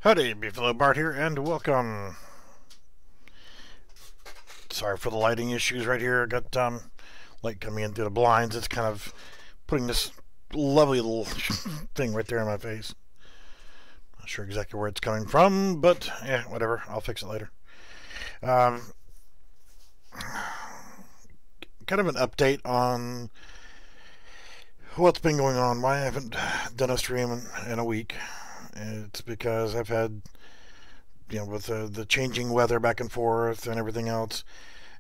Howdy, Beefalo Bart here, and welcome. Sorry for the lighting issues right here. I got light coming in through the blinds. It's kind of putting this lovely little thing right there in my face. Not sure exactly where it's coming from, but yeah, whatever. I'll fix it later. Kind of an update on what's been going on. Why I haven't done a stream in a week. It's because I've had, with the changing weather back and forth and everything else,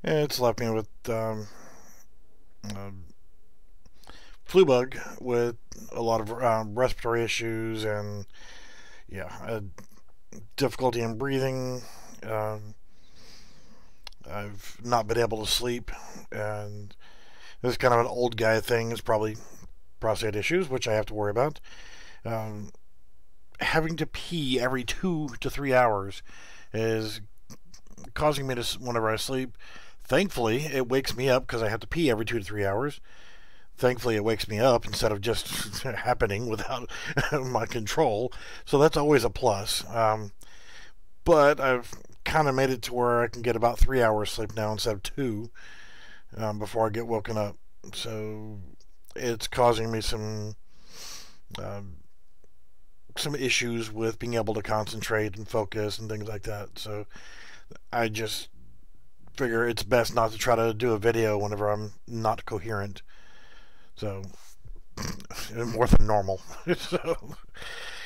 it's left me with flu bug with a lot of respiratory issues and difficulty in breathing. I've not been able to sleep, and this is kind of an old guy thing. It's probably prostate issues, which I have to worry about. Having to pee every 2 to 3 hours is causing me to, whenever I sleep, thankfully it wakes me up because I have to pee every 2 to 3 hours. Thankfully it wakes me up instead of just happening without my control, so that's always a plus. But I've kind of made it to where I can get about 3 hours sleep now instead of 2 before I get woken up, so it's causing me some issues with being able to concentrate and focus and things like that. So I just figure it's best not to try to do a video whenever I'm not coherent. So more than normal. So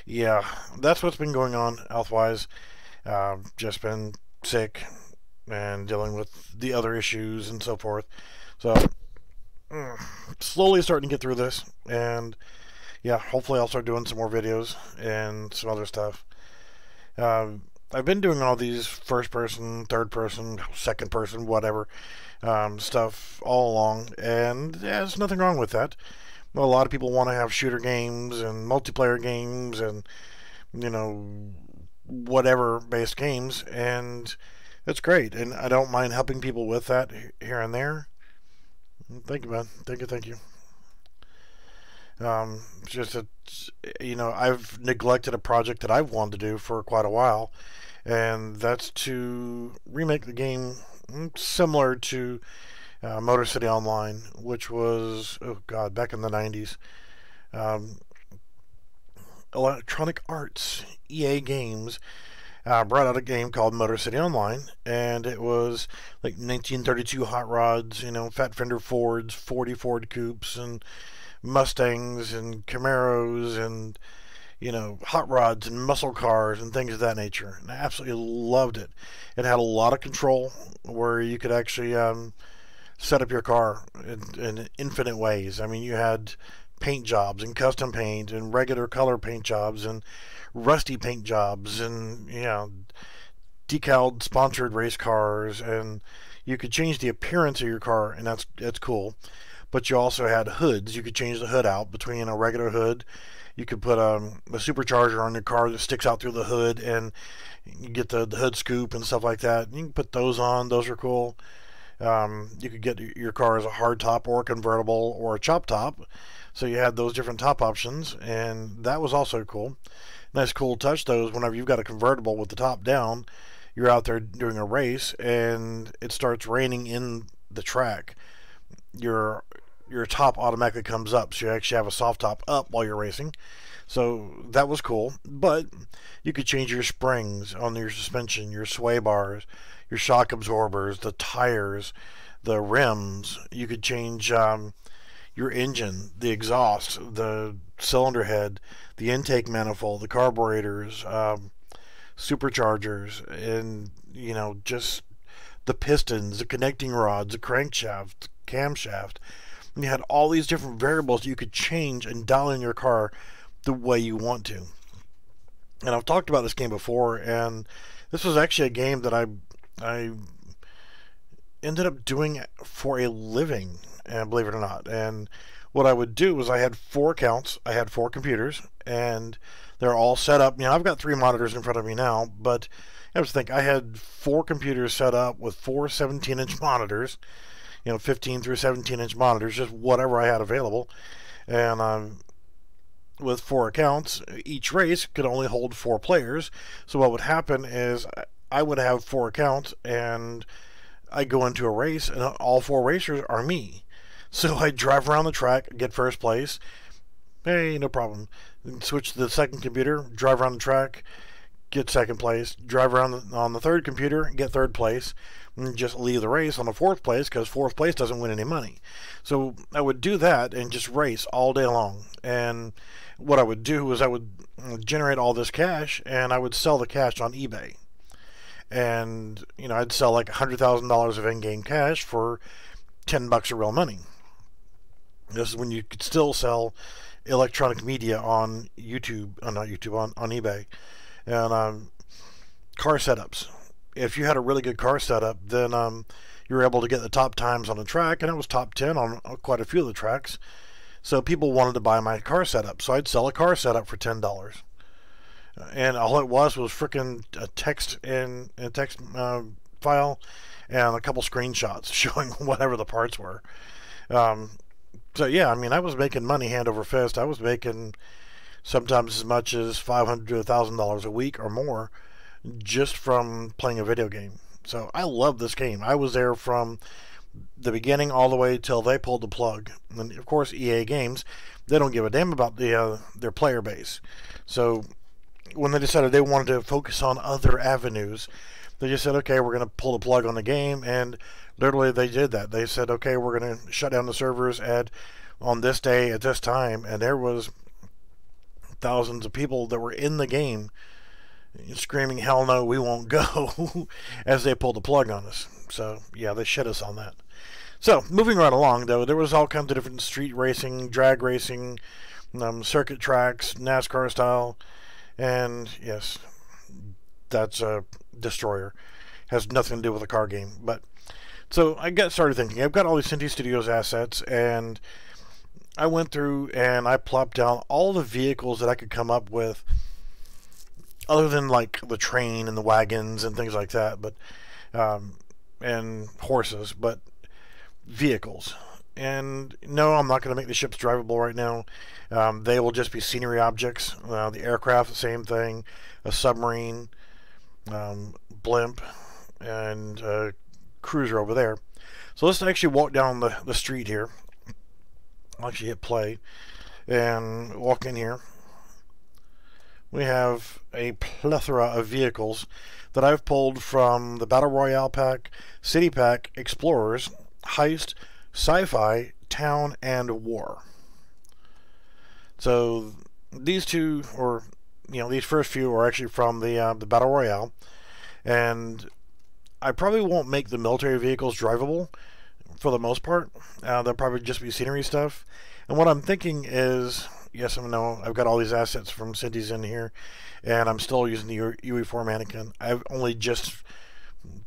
yeah, that's what's been going on health-wise. Just been sick and dealing with the other issues and so forth. So slowly starting to get through this, and yeah, hopefully I'll start doing some more videos and some other stuff. I've been doing all these first person, third person, second person, whatever stuff all along, and yeah, there's nothing wrong with that. A lot of people want to have shooter games and multiplayer games and whatever based games, and it's great, and I don't mind helping people with that here and there. Thank you, man. Thank you. Just that, I've neglected a project that I've wanted to do for quite a while, and that's to remake the game similar to Motor City Online, which was, oh god, back in the 90s. Electronic Arts, EA Games, brought out a game called Motor City Online, and it was like 1932 hot rods, fat fender Fords, 40 Ford Coupes, and Mustangs and Camaros and hot rods and muscle cars and things of that nature, and I absolutely loved it. It had a lot of control where you could actually set up your car in infinite ways. I mean, you had paint jobs and custom paint and regular color paint jobs and rusty paint jobs and decaled sponsored race cars, and you could change the appearance of your car, and that's cool. But you also had hoods. You could change the hood out between a regular hood. You could put a supercharger on your car that sticks out through the hood, and you get the hood scoop and stuff like that. You can put those on. Those are cool. You could get your car as a hard top or a convertible or a chop top. So you had those different top options, and that was also cool. Nice cool touch, though, is whenever you've got a convertible with the top down, you're out there doing a race, and it starts raining in the track. Your top automatically comes up, so you actually have a soft top up while you're racing. So that was cool. But you could change your springs on your suspension, your sway bars, your shock absorbers, the tires, the rims. You could change your engine, the exhaust, the cylinder head, the intake manifold, the carburetors, superchargers, and just the pistons, the connecting rods, the crankshaft, camshaft. And you had all these different variables you could change and dial in your car the way you want to. And I've talked about this game before, and this was actually a game that I ended up doing for a living, and believe it or not. And what I would do was I had 4 accounts, I had 4 computers, and they're all set up. I've got 3 monitors in front of me now, but I have to think, I had 4 computers set up with 4 17-inch monitors, 15 through 17-inch monitors, just whatever I had available. And with 4 accounts, each race could only hold 4 players. So what would happen is I would have 4 accounts, and I go into a race, and all 4 racers are me. So I drive around the track, get first place. Hey, no problem. Then switch to the second computer, drive around the track, get second place. Drive around on the third computer, get third place. And just leave the race on the 4th place, because 4th place doesn't win any money. So I would do that and just race all day long. And what I would do is I would generate all this cash, and I would sell the cash on eBay. And I'd sell like $100,000 of in-game cash for $10 of real money. This is when you could still sell electronic media on YouTube, not YouTube, on eBay. And car setups. If you had a really good car setup, then you were able to get the top times on the track, and it was top 10 on quite a few of the tracks. So people wanted to buy my car setup, so I'd sell a car setup for $10. And all it was freaking a text file and a couple screenshots showing whatever the parts were. So yeah, I mean, I was making money hand over fist. I was making sometimes as much as $500 to $1,000 a week or more just from playing a video game. So I love this game. I was there from the beginning all the way till they pulled the plug. And of course, EA Games, they don't give a damn about their player base. So when they decided they wanted to focus on other avenues, they just said, okay, we're going to pull the plug on the game. And literally they did that. They said, okay, we're going to shut down the servers on this day at this time. And there was thousands of people that were in the game screaming, hell no, we won't go, as they pulled the plug on us. So yeah, they shit us on that. So moving right along, though, there was all kinds of different street racing, drag racing, circuit tracks, NASCAR style. And yes, that's a Destroyer. Has nothing to do with a car game. But so I got started thinking, I've got all these Cinti Studios assets, and I went through and I plopped down all the vehicles that I could come up with, other than like the train and the wagons and things like that, but and horses, but vehicles. And no, I'm not going to make the ships drivable right now. They will just be scenery objects. The aircraft, the same thing. A submarine, blimp, and cruiser over there. So let's actually walk down the street here. I'll actually hit play and walk in here. We have a plethora of vehicles that I've pulled from the Battle Royale Pack, City Pack, Explorers, Heist, Sci-Fi, Town, and War. So these two, or these first few, are actually from the Battle Royale, and I probably won't make the military vehicles drivable for the most part. They'll probably just be scenery stuff. And what I'm thinking is, yes and no, I've got all these assets from Cinti's in here, and I'm still using the UE4 mannequin. I've only just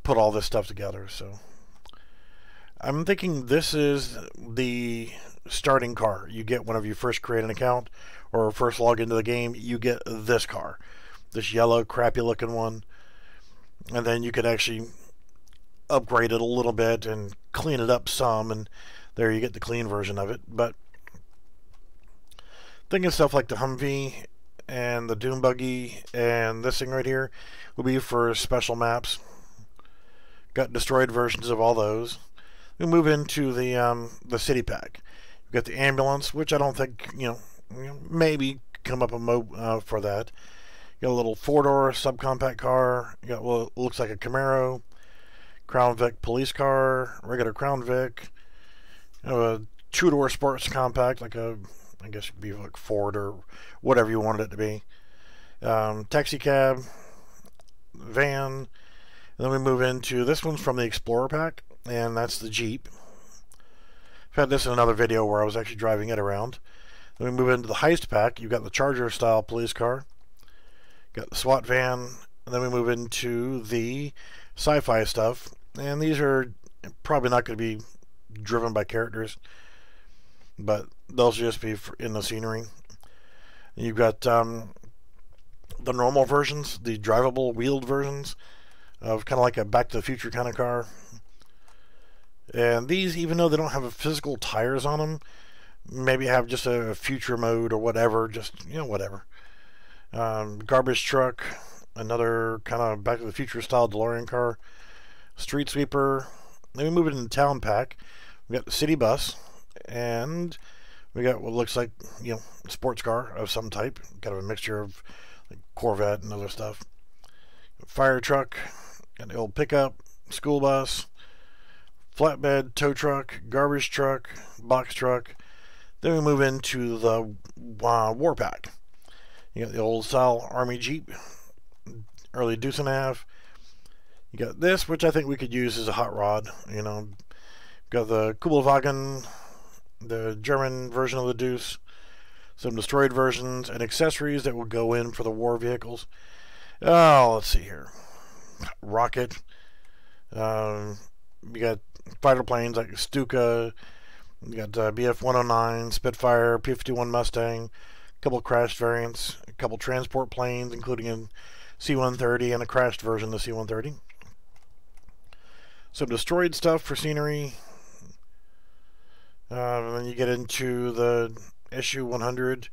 put all this stuff together, so I'm thinking this is the starting car you get whenever you first create an account or first log into the game. You get this car, this yellow crappy looking one, and then you could actually upgrade it a little bit and clean it up some, and there you get the clean version of it. But thinking stuff like the Humvee and the Doom Buggy and this thing right here will be for special maps. Got destroyed versions of all those. We move into the City Pack. We've got the ambulance, which I don't think, maybe come up a mode for that. You got a little 4-door subcompact car. You got what looks like a Camaro, Crown Vic police car, regular Crown Vic. You have a 2-door sports compact, like a, I guess it'd be like Ford or whatever you wanted it to be. Taxi cab, van. And then we move into, this one's from the Explorer Pack, and that's the Jeep. I've had this in another video where I was actually driving it around. Then we move into the Heist Pack. You've got the Charger style police car. Got the SWAT van. And then we move into the sci-fi stuff. And these are probably not going to be driven by characters, but they'll just be in the scenery. You've got the normal versions, the drivable wheeled versions of kind of like a Back to the Future kind of car. And these, even though they don't have physical tires on them, maybe have just a future mode or whatever, just, whatever. Garbage truck, another kind of Back to the Future style DeLorean car. Street sweeper. Then we move it into town pack. We got the city bus, and we got what looks like, sports car of some type, kind of a mixture of like Corvette and other stuff. Fire truck, an old pickup, school bus, flatbed, tow truck, garbage truck, box truck. Then we move into the war pack. You got the old style Army Jeep, early deuce and a half. You got this, which I think we could use as a hot rod. Got the Kubelwagen, the German version of the Deuce, some destroyed versions, and accessories that will go in for the war vehicles. Oh, let's see here. Rocket. We got fighter planes like Stuka. We got BF-109, Spitfire, P-51 Mustang, a couple crashed variants, a couple transport planes, including a C-130 and a crashed version of the C-130. Some destroyed stuff for scenery. And then you get into the Su-100,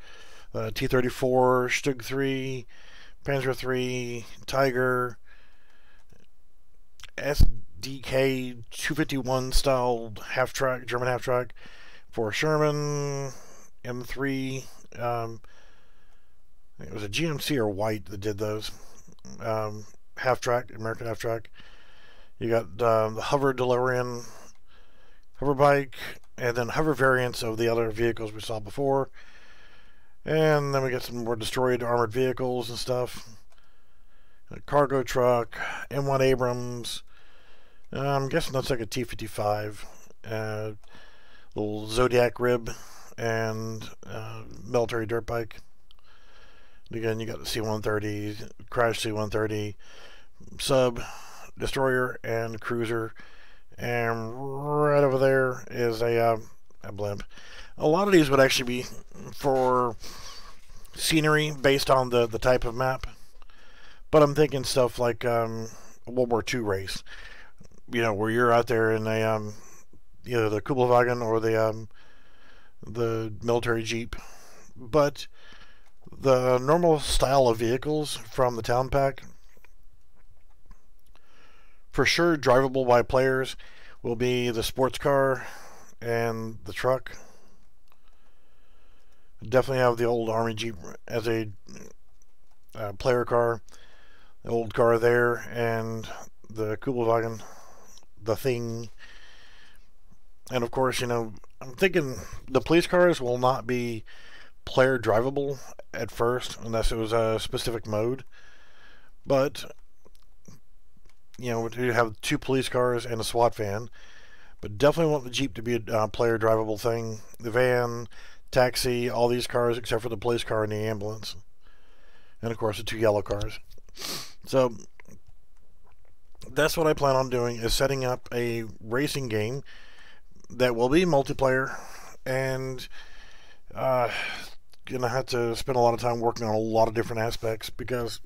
T-34, Stug 3, Panzer 3, Tiger, SDK 251 style half-track, German half-track for Sherman, M3. It was a GMC or White that did those. Half-track, American half-track. You got the hover DeLorean, hover bike, and then hover variants of the other vehicles we saw before. And then we got some more destroyed armored vehicles and stuff. A cargo truck, M1 Abrams. I'm guessing that's like a T-55. Little Zodiac rib and military dirt bike. Again, you got the C-130, crashed C-130, sub, destroyer, and cruiser. And right over there is a blimp. A lot of these would actually be for scenery based on the type of map. But I'm thinking stuff like a World War II race. Where you're out there in a either the Kubelwagen or the military Jeep. But the normal style of vehicles from the town pack, for sure drivable by players, will be the sports car and the truck. Definitely have the old Army Jeep as a player car. The old car there, and the Kubelwagen, the Thing. And of course, I'm thinking the police cars will not be player drivable at first, unless it was a specific mode. But we have 2 police cars and a SWAT van, but definitely want the Jeep to be a player drivable thing. The van, taxi, all these cars except for the police car and the ambulance, and of course the 2 yellow cars. So that's what I plan on doing, is setting up a racing game that will be multiplayer, and gonna have to spend a lot of time working on a lot of different aspects, because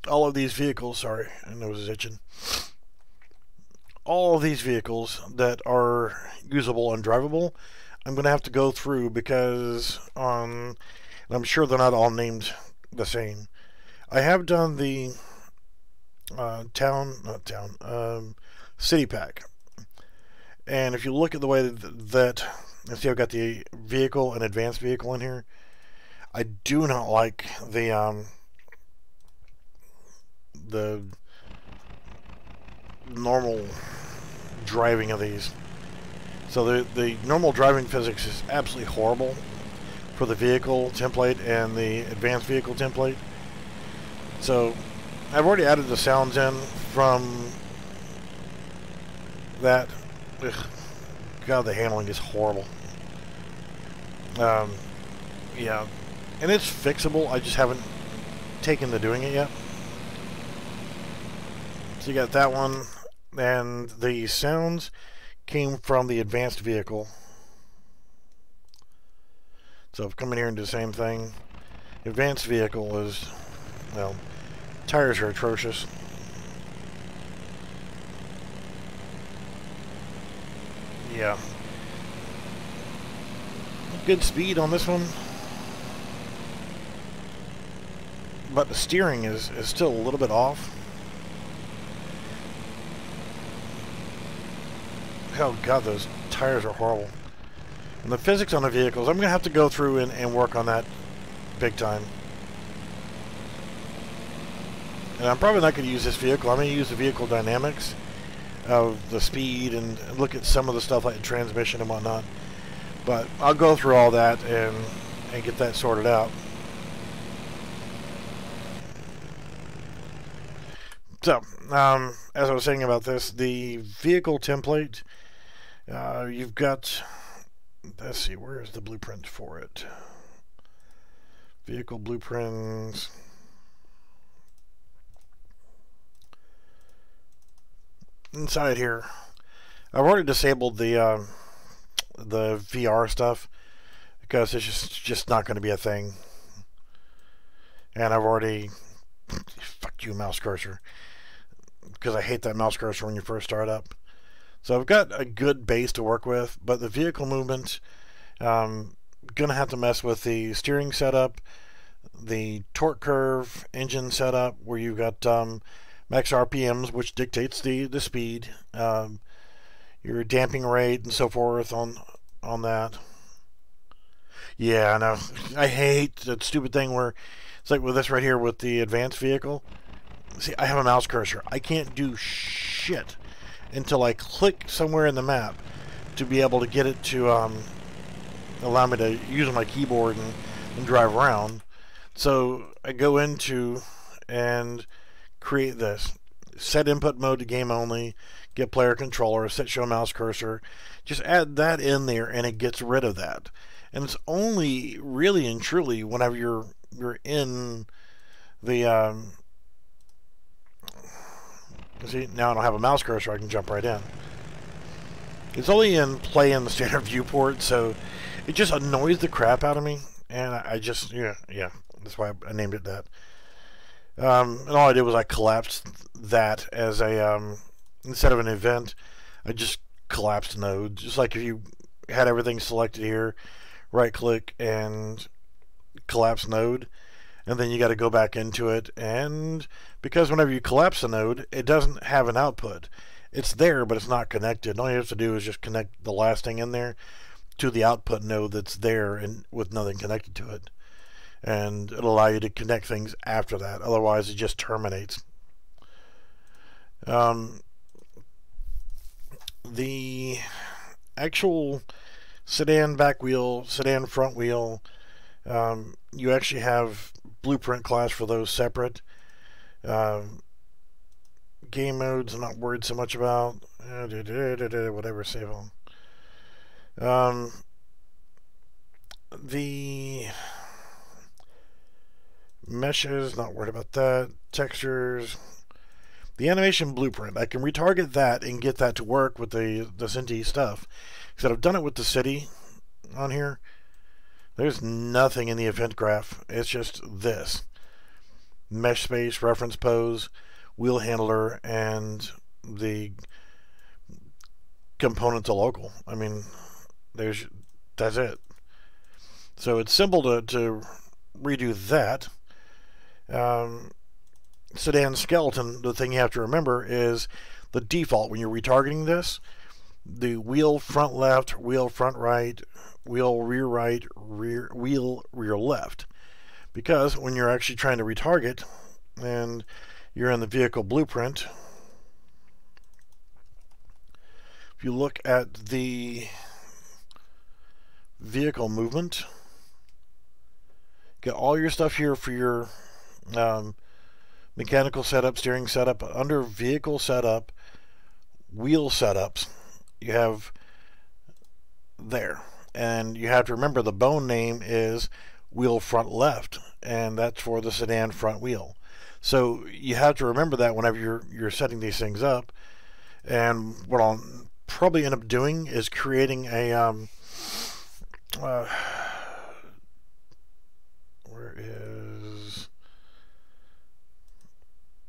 all of these vehicles, sorry, my nose is itching. All of these vehicles that are usable and drivable, I'm going to have to go through, because and I'm sure they're not all named the same. I have done the city pack. And if you look at the way that let's see, I've got the vehicle and advanced vehicle in here. I do not like the normal driving of these. So the normal driving physics is absolutely horrible for the vehicle template and the advanced vehicle template. So I've already added the sounds in from that. Ugh. God, the handling is horrible. Yeah, and it's fixable. I just haven't taken to doing it yet. So you got that one, and the sounds came from the advanced vehicle. So if I come in here and do the same thing, advanced vehicle is, well, tires are atrocious. Yeah. Good speed on this one. But the steering is still a little bit off. Oh god, those tires are horrible. And the physics on the vehicles, I'm going to have to go through and work on that big time. And I'm probably not going to use this vehicle. I'm going to use the vehicle dynamics of the speed and look at some of the stuff like the transmission and whatnot. But I'll go through all that and get that sorted out. So, as I was saying about this, the vehicle template, you've got, let's see, where is the blueprint for it? Vehicle blueprints. Inside here, I've already disabled the VR stuff because it's just not going to be a thing. And I've already, fuck you, mouse cursor, because I hate that mouse cursor when you first start up. So I've got a good base to work with, but the vehicle movement, gonna have to mess with the steering setup, the torque curve, engine setup, where you've got max RPMs, which dictates the speed, your damping rate, and so forth on that. Yeah, I know. I hate that stupid thing where it's like with this right here with the advanced vehicle. See, I have a mouse cursor. I can't do shit until I click somewhere in the map to be able to get it to allow me to use my keyboard and drive around. So I go into and create this. Set input mode to game only, get player controller, set show mouse cursor. Just add that in there and it gets rid of that. And it's only really and truly whenever you're in the see, now I don't have a mouse cursor, I can jump right in. It's only in play in the standard viewport, so it just annoys the crap out of me, and I just, yeah, that's why I named it that. And all I did was I collapsed that as a, instead of an event, I just collapsed node. Just like if you had everything selected here, right click and collapse node, and then you got to go back into it, and because whenever you collapse a node, it doesn't have an output. It's there, but it's not connected. All you have to do is just connect the last thing in there to the output node that's there and with nothing connected to it. And it'll allow you to connect things after that. Otherwise, it just terminates. The actual sedan back wheel, sedan front wheel, you actually have blueprint class for those separate. Game modes I'm not worried so much about. Whatever, save all. The meshes, not worried about that. Textures. The animation blueprint, I can retarget that and get that to work with the Cinti stuff. Because I've done it with the city on here. There's nothing in the event graph. It's just this. Mesh space, reference pose, wheel handler, and the component to local. I mean, that's it. So it's simple to redo that. Sedan skeleton, the thing you have to remember is the default when you're retargeting this, the wheel front left, wheel front right, wheel rear right, wheel rear left. Because when you're actually trying to retarget and you're in the vehicle blueprint, if you look at the vehicle movement, get all your stuff here for your mechanical setup, steering setup. Under vehicle setup, wheel setups, you have there. And you have to remember the bone name is wheel front left, and that's for the sedan front wheel. So you have to remember that whenever you're setting these things up. And what I'll probably end up doing is creating a where is,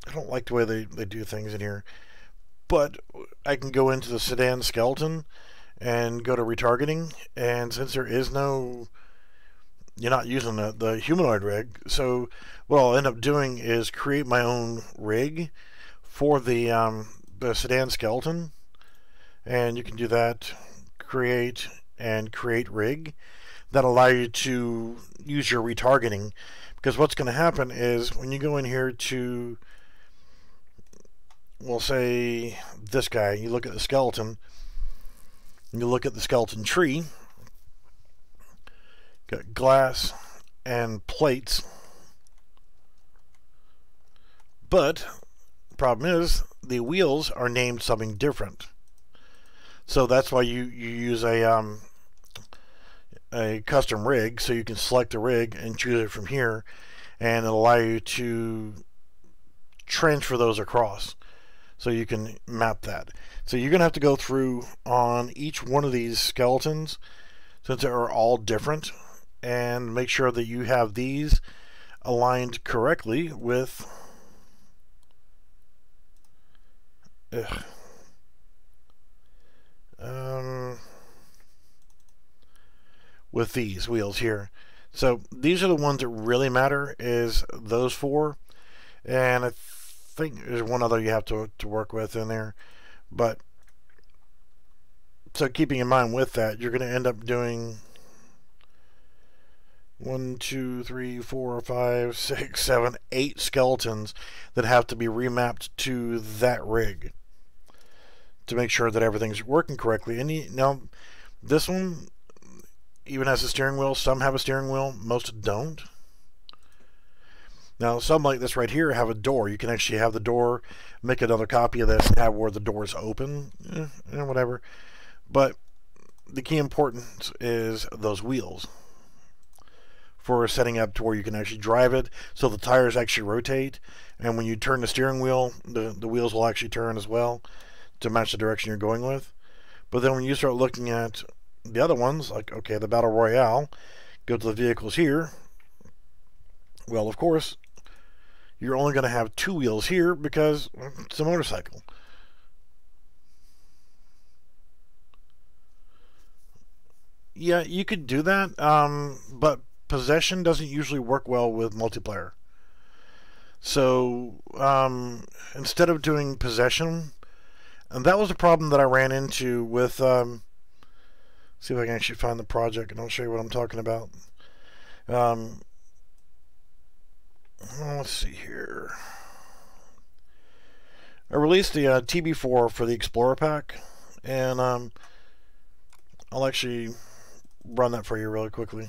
I don't like the way they do things in here, but I can go into the sedan skeleton and go to retargeting. And since there is no, you're not using the humanoid rig, so what I'll end up doing is create my own rig for the sedan skeleton. And you can do that, create and create rig. That'll allow you to use your retargeting, because what's going to happen is when you go in here to, we'll say this guy, you look at the skeleton, you look at the skeleton tree, got glass and plates, but the problem is the wheels are named something different. So that's why you use a custom rig, so you can select the rig and choose it from here, and it'll allow you to transfer those across, so you can map that. So you're gonna have to go through on each one of these skeletons, since they are all different, and make sure that you have these aligned correctly with with these wheels here. So these are the ones that really matter, is those four, and I think there's one other you have to work with in there. But so keeping in mind with that, you're going to end up doing 1, 2, 3, 4, 5, 6, 7, 8 skeletons that have to be remapped to that rig to make sure that everything's working correctly. And now this one even has a steering wheel. Some have a steering wheel, most don't. Now some like this right here have a door. You can actually have the door, make another copy of this and have where the doors open, whatever. But the key importance is those wheels for setting up to where you can actually drive it, so the tires actually rotate, and when you turn the steering wheel, the wheels will actually turn as well to match the direction you're going with. But then when you start looking at the other ones, like, okay, the Battle Royale, go to the vehicles here. Well, of course, you're only going to have 2 wheels here because it's a motorcycle. Yeah, you could do that, but possession doesn't usually work well with multiplayer. So instead of doing possession, and that was a problem that I ran into with, see if I can actually find the project and I'll show you what I'm talking about. Let's see here. I released the TB4 for the Explorer pack, and I'll actually run that for you really quickly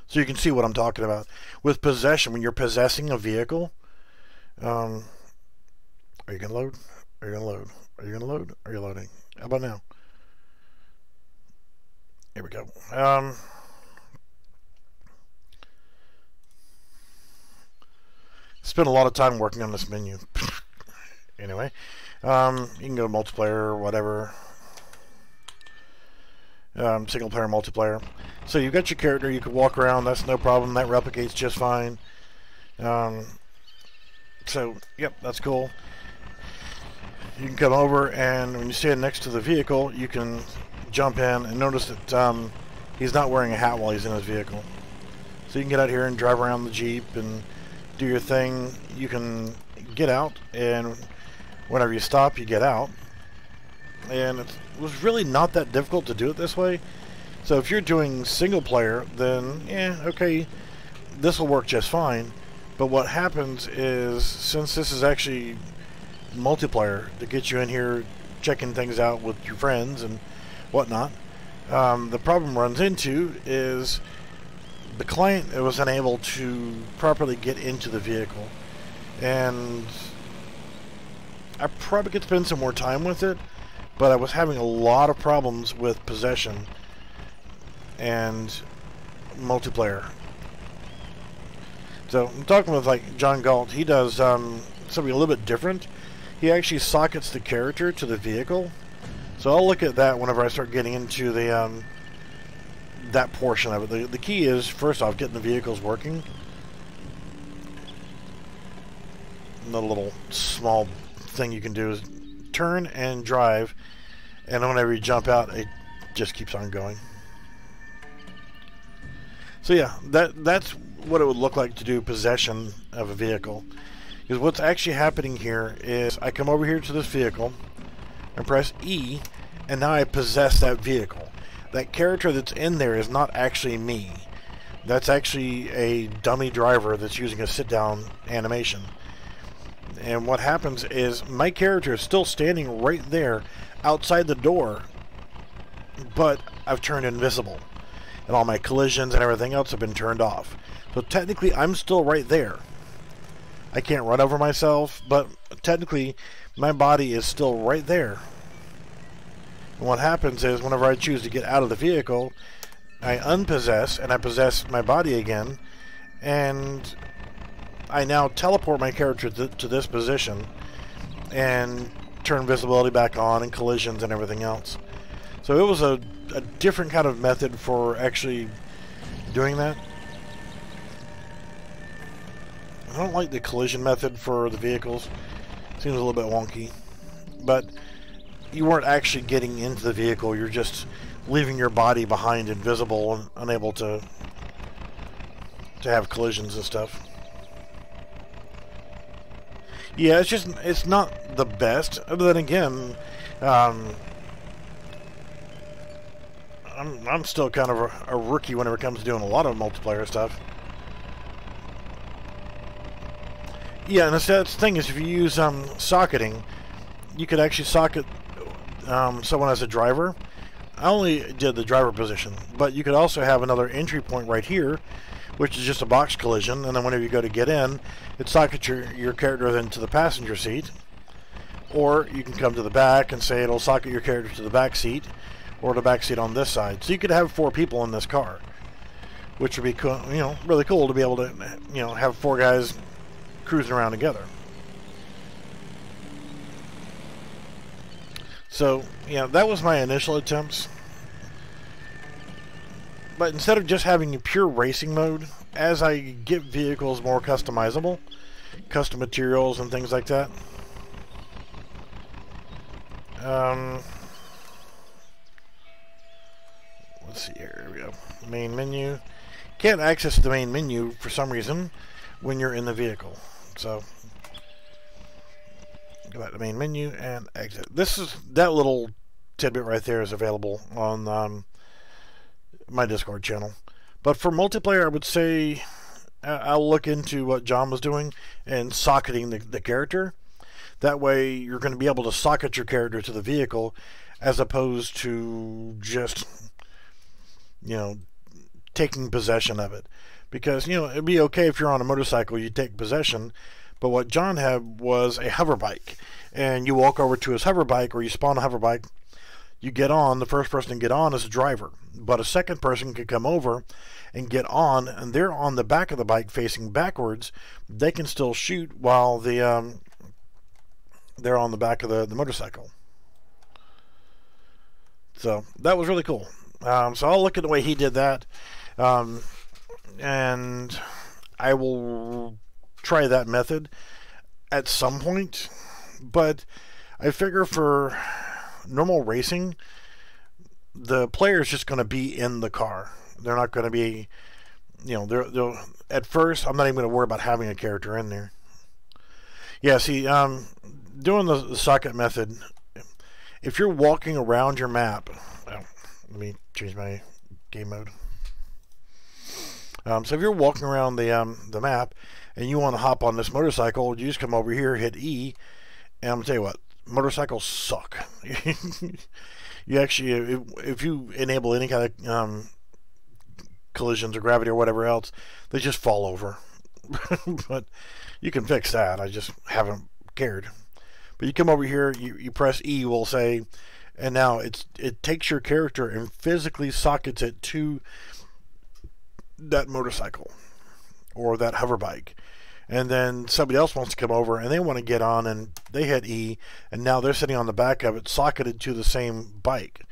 so you can see what I'm talking about. With possession, when you're possessing a vehicle, are you gonna load? Are you gonna load? Are you gonna load? Are you loading? How about now? Here we go. Spent a lot of time working on this menu. Anyway, you can go to multiplayer or whatever. Single player, multiplayer. So you've got your character, you can walk around, that's no problem, that replicates just fine. So, yep, that's cool. You can come over, and when you stand next to the vehicle, you can jump in and notice that he's not wearing a hat while he's in his vehicle. So you can get out here and drive around the Jeep and do your thing. You can get out, and whenever you stop, you get out. And it was really not that difficult to do it this way. So if you're doing single player, then yeah, okay, this will work just fine. But what happens is, since this is actually multiplayer to get you in here checking things out with your friends and whatnot, the problem runs into is the client was unable to properly get into the vehicle. And I probably could spend some more time with it, but I was having a lot of problems with possession and multiplayer. So I'm talking with like John Galt. He does something a little bit different. He actually sockets the character to the vehicle. So I'll look at that whenever I start getting into the that portion of it. The key is, first off, getting the vehicles working. Another little small thing you can do is turn and drive and whenever you jump out, it just keeps on going. So yeah, that's what it would look like to do possession of a vehicle. Because what's actually happening here is I come over here to this vehicle and press E, and now I possess that vehicle. That character that's in there is not actually me. That's actually a dummy driver that's using a sit-down animation. And what happens is my character is still standing right there outside the door, but I've turned invisible. And all my collisions and everything else have been turned off. So technically, I'm still right there. I can't run over myself, but technically, my body is still right there. And what happens is, whenever I choose to get out of the vehicle, I unpossess, and I possess my body again, and I now teleport my character to this position, and turn visibility back on, and collisions and everything else. So it was a different kind of method for actually doing that. I don't like the collision method for the vehicles. Seems a little bit wonky. But you weren't actually getting into the vehicle. You're just leaving your body behind, invisible, and unable to have collisions and stuff. Yeah, it's not the best. But then again, I'm still kind of a rookie whenever it comes to doing a lot of multiplayer stuff. Yeah, and the thing is, if you use socketing, you could actually socket someone as a driver. I only did the driver position, but you could also have another entry point right here, which is just a box collision, and then whenever you go to get in, it sockets your character into the passenger seat. Or you can come to the back and say it'll socket your character to the back seat, or the back seat on this side. So you could have 4 people in this car, which would be cool, really cool to be able to, have 4 guys cruising around together. So, that was my initial attempts. But instead of just having a pure racing mode, as I get vehicles more customizable, custom materials and things like that, let's see here, we go. Main menu. Can't access the main menu for some reason when you're in the vehicle. So go back to the main menu and exit. That little tidbit right there is available on my Discord channel. But for multiplayer, I would say I'll look into what John was doing and socketing the character. That way you're going to be able to socket your character to the vehicle as opposed to just, taking possession of it. Because, it'd be okay if you're on a motorcycle, you take possession, but what John had was a hover bike. And you walk over to his hover bike, or you spawn a hover bike, you get on, the first person to get on is a driver. But a second person could come over and get on, and they're on the back of the bike facing backwards. They can still shoot while they're on the back of the motorcycle. So that was really cool. So I'll look at the way he did that. And I will try that method at some point, but I figure for normal racing, the player is just going to be in the car. They're not going to be, they'll at first, I'm not even going to worry about having a character in there. Yeah, see, doing the socket method, if you're walking around your map, let me change my game mode. So if you're walking around the map and you want to hop on this motorcycle, you just come over here, hit E, and I'm going to tell you what, motorcycles suck. You actually, if you enable any kind of collisions or gravity or whatever else, they just fall over. But you can fix that. I just haven't cared. But you come over here, you press E, we'll say, and now it takes your character and physically sockets it to that motorcycle or that hover bike. And then somebody else wants to come over and they want to get on, and they hit E, and now they're sitting on the back of it socketed to the same bike.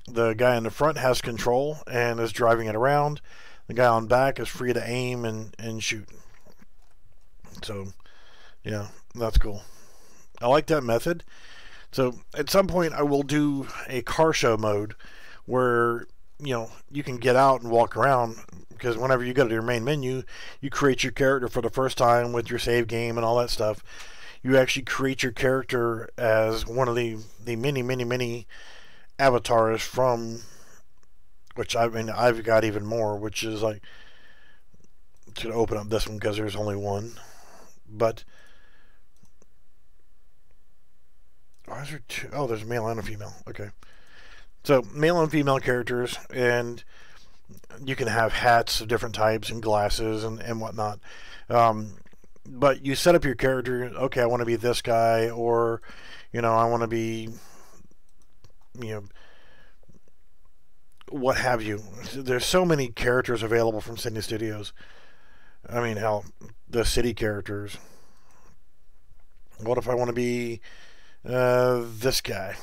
The guy in the front has control and is driving it around. The guy on back is free to aim and shoot. So yeah, that's cool. I like that method. So at some point I will do a car show mode where, you know, you can get out and walk around, because whenever you go to your main menu, you create your character for the first time with your save game and all that stuff. You actually create your character as one of the many avatars from, which I mean I've got even more, which is like, to open up this one because there's only one. But why is there two? Oh, there's a male and a female. Okay. So male and female characters, and you can have hats of different types and glasses and whatnot. But you set up your character. Okay, I want to be this guy, or, you know, I want to be, you know, what have you. There's so many characters available from Sydney Studios. I mean, hell, the city characters. What if I want to be this guy?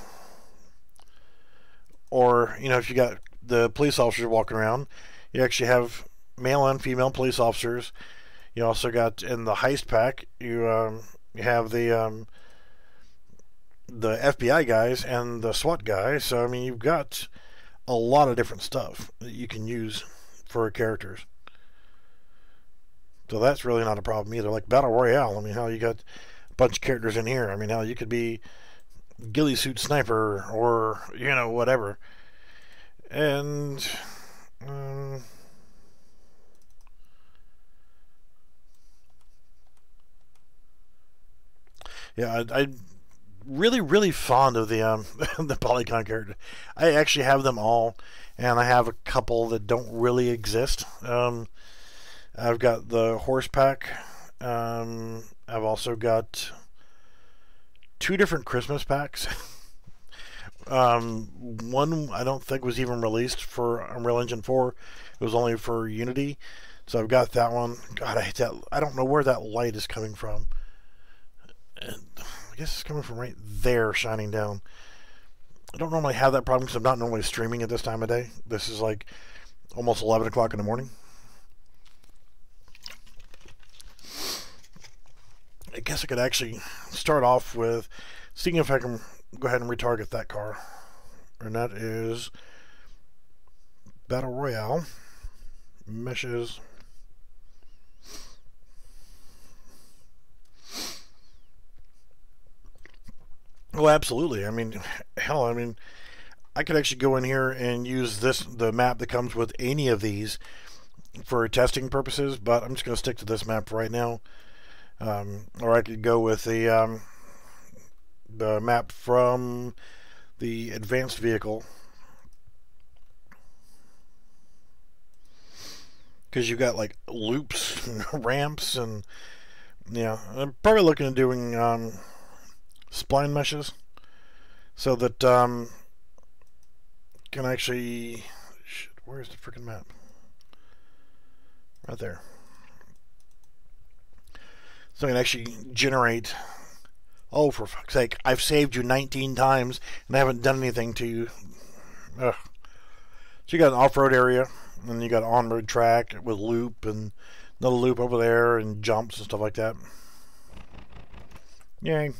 Or, you know, if you got the police officers walking around, you actually have male and female police officers. You also got, in the heist pack, you have the FBI guys and the SWAT guys. So, I mean, you've got a lot of different stuff that you can use for characters. So that's really not a problem either. Like Battle Royale, I mean, hell, you got a bunch of characters in here. I mean, hell, you could be ghillie suit sniper, or, you know, whatever. And yeah, I'm really fond of the the Polygon character. I actually have them all, and I have a couple that don't really exist. I've got the horse pack. I've also got 2 different Christmas packs. One I don't think was even released for Unreal Engine 4. It was only for Unity. So I've got that one. God, I hate that. I don't know where that light is coming from. And I guess it's coming from right there, shining down. I don't normally have that problem because I'm not normally streaming at this time of day. This is like almost 11 o'clock in the morning. I guess I could actually start off with seeing if I can go ahead and retarget that car. And that is Battle Royale. Meshes. Well, absolutely. I mean, hell, I mean, I could actually go in here and use the map that comes with any of these for testing purposes, but I'm just going to stick to this map right now. Or I could go with the map from the advanced vehicle, because you got like loops and ramps, and yeah, I'm probably looking at doing spline meshes so that can actually, where's the freaking map? Right there. So I can actually generate, oh, for fuck's sake, I've saved you 19 times and I haven't done anything to you. Ugh. So you got an off-road area, and you got an on-road track with loop, and another loop over there, and jumps and stuff like that. Yay.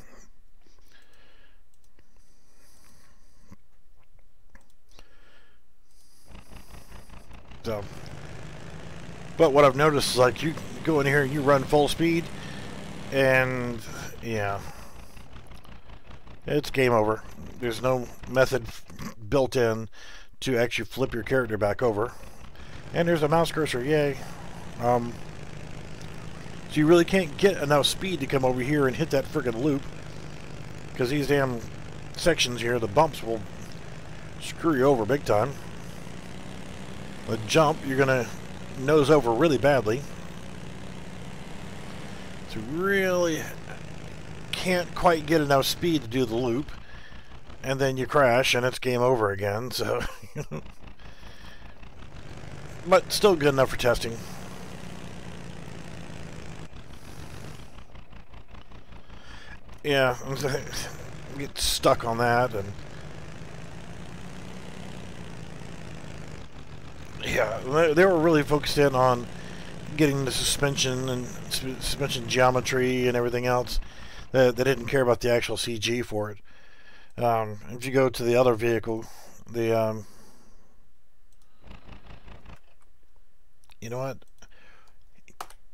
So, but what I've noticed is, like, you go in here and you run full speed, and yeah, it's game over. There's no method built in to actually flip your character back over. And there's a mouse cursor, yay. So you really can't get enough speed to come over here and hit that friggin' loop, because these damn sections here, the bumps, will screw you over big time. The jump, you're gonna nose over really badly. So really can't quite get enough speed to do the loop, and then you crash and it's game over again. So but still good enough for testing. Yeah, get stuck on that, and yeah, they were really focused in on getting the suspension and suspension geometry and everything else. They didn't care about the actual CG for it. If you go to the other vehicle, the you know what?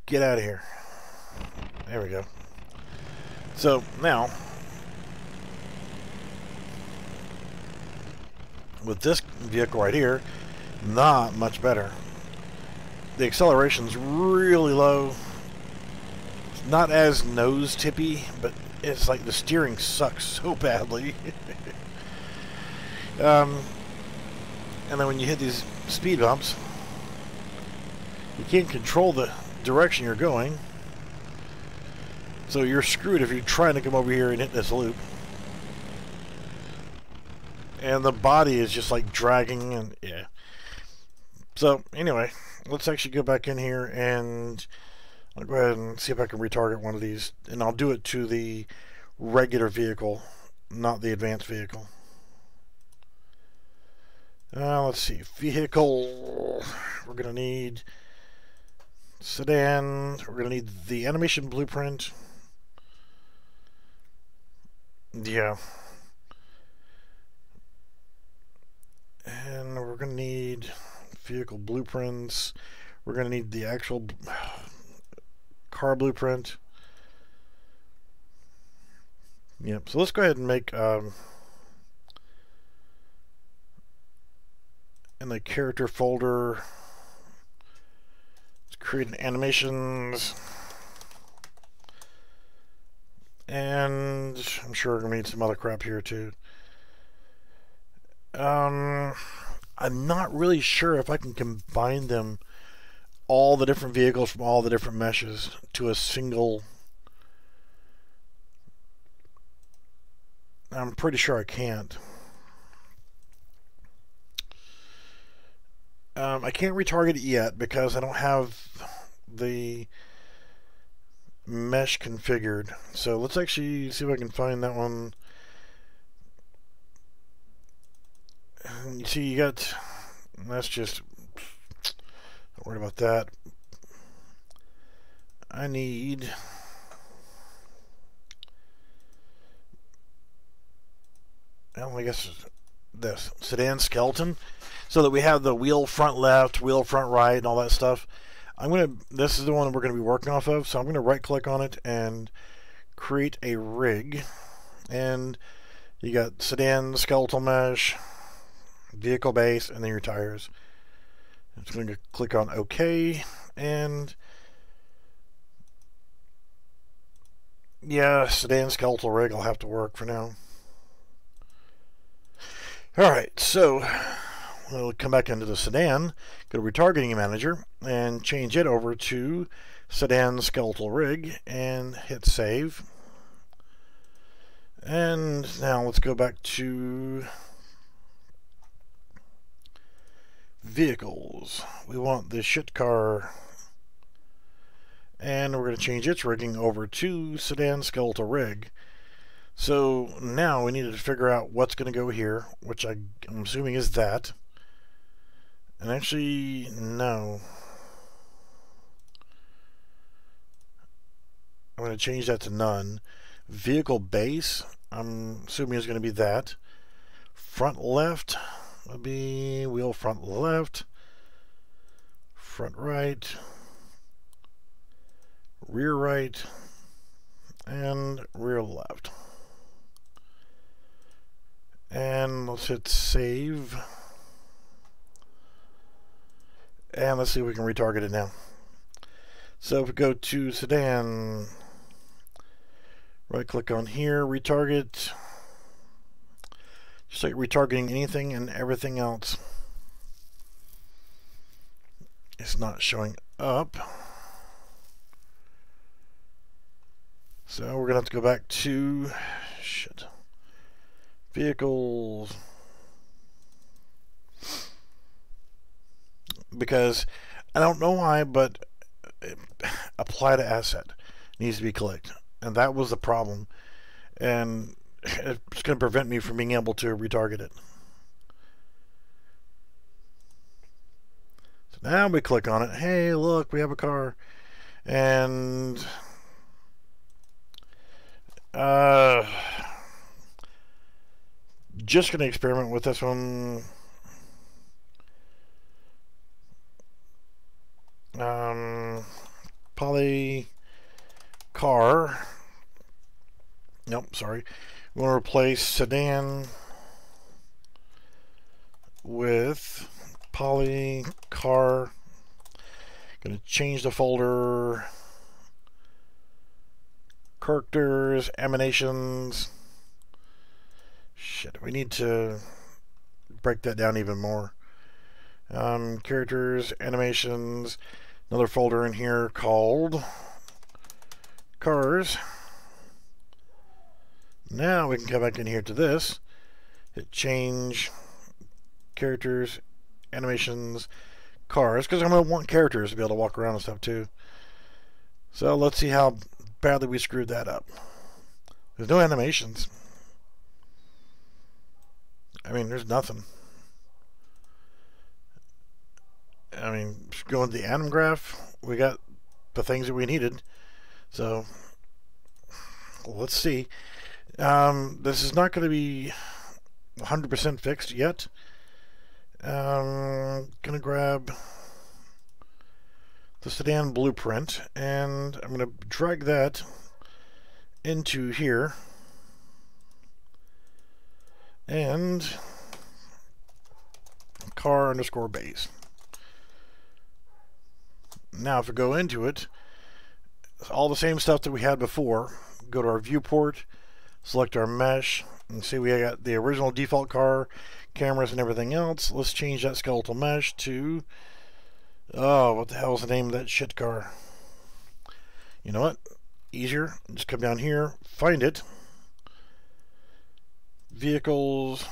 Get out of here. There we go. So now, with this vehicle right here, not much better. The acceleration's really low. It's not as nose tippy, but it's like the steering sucks so badly. And then when you hit these speed bumps, you can't control the direction you're going. So you're screwed if you're trying to come over here and hit this loop. And the body is just like dragging, and yeah. So anyway, let's actually go back in here, and I'll go ahead and see if I can retarget one of these, and I'll do it to the regular vehicle, not the advanced vehicle. Let's see, vehicle, we're going to need sedan, we're going to need the animation blueprint. Yeah. And we're going to need vehicle blueprints. We're going to need the actual car blueprint. Yep, so let's go ahead and make in the character folder, let's create an animations, and I'm sure we're going to need some other crap here too. I'm not really sure if I can combine them, all the different vehicles from all the different meshes, to a single. I'm pretty sure I can't. I can't retarget it yet because I don't have the mesh configured. So let's actually see if I can find that one. And you see, you got, that's just, don't worry about that. I need, well, I guess this sedan skeleton, so that we have the wheel front left, wheel front right, and all that stuff. This is the one we're going to be working off of, so I'm going to right click on it and create a rig. And you got sedan skeletal mesh, vehicle base, and then your tires. I'm just going to click on OK, and yeah, sedan skeletal rig will have to work for now. Alright, so we'll come back into the sedan, go to retargeting manager, and change it over to sedan skeletal rig, and hit save. And now let's go back to vehicles. We want the shit car, and we're going to change its rigging over to sedan skeletal rig. So now we need to figure out what's going to go here, which I'm assuming is that. And actually, no. I'm going to change that to none. Vehicle base, I'm assuming is going to be that. Front left would be wheel front left. Front right. Rear right. And rear left. And let's hit save. And let's see if we can retarget it now. So if we go to sedan, right click on here, retarget. Just like retargeting anything and everything else. It's not showing up. So we're going to have to go back to vehicles, because I don't know why, but apply to asset needs to be clicked, and that was the problem, and it's going to prevent me from being able to retarget it. So now we click on it. Hey, look, we have a car, and Just going to experiment with this one. Poly car. Nope, sorry. We want to replace sedan with poly car. Going to change the folder. Characters, emanations. Shit, we need to break that down even more. Characters, animations. Another folder in here called cars. Now we can come back in here to this. Hit change, characters, animations, cars, because I'm going to want characters to be able to walk around and stuff too. So let's see how badly we screwed that up. There's no animations. I mean, there's nothing. I mean, going to the anim graph, we got the things that we needed. So let's see. This is not going to be 100% fixed yet. Gonna grab the sedan blueprint and I'm gonna drag that into here and car underscore base. Now if we go into it, it's all the same stuff that we had before. Go to our viewport, select our mesh, and see we got the original default car, cameras and everything else. Let's change that skeletal mesh to, oh, what the hell is the name of that shit car? You know what? Easier. Just come down here, find it. Vehicles.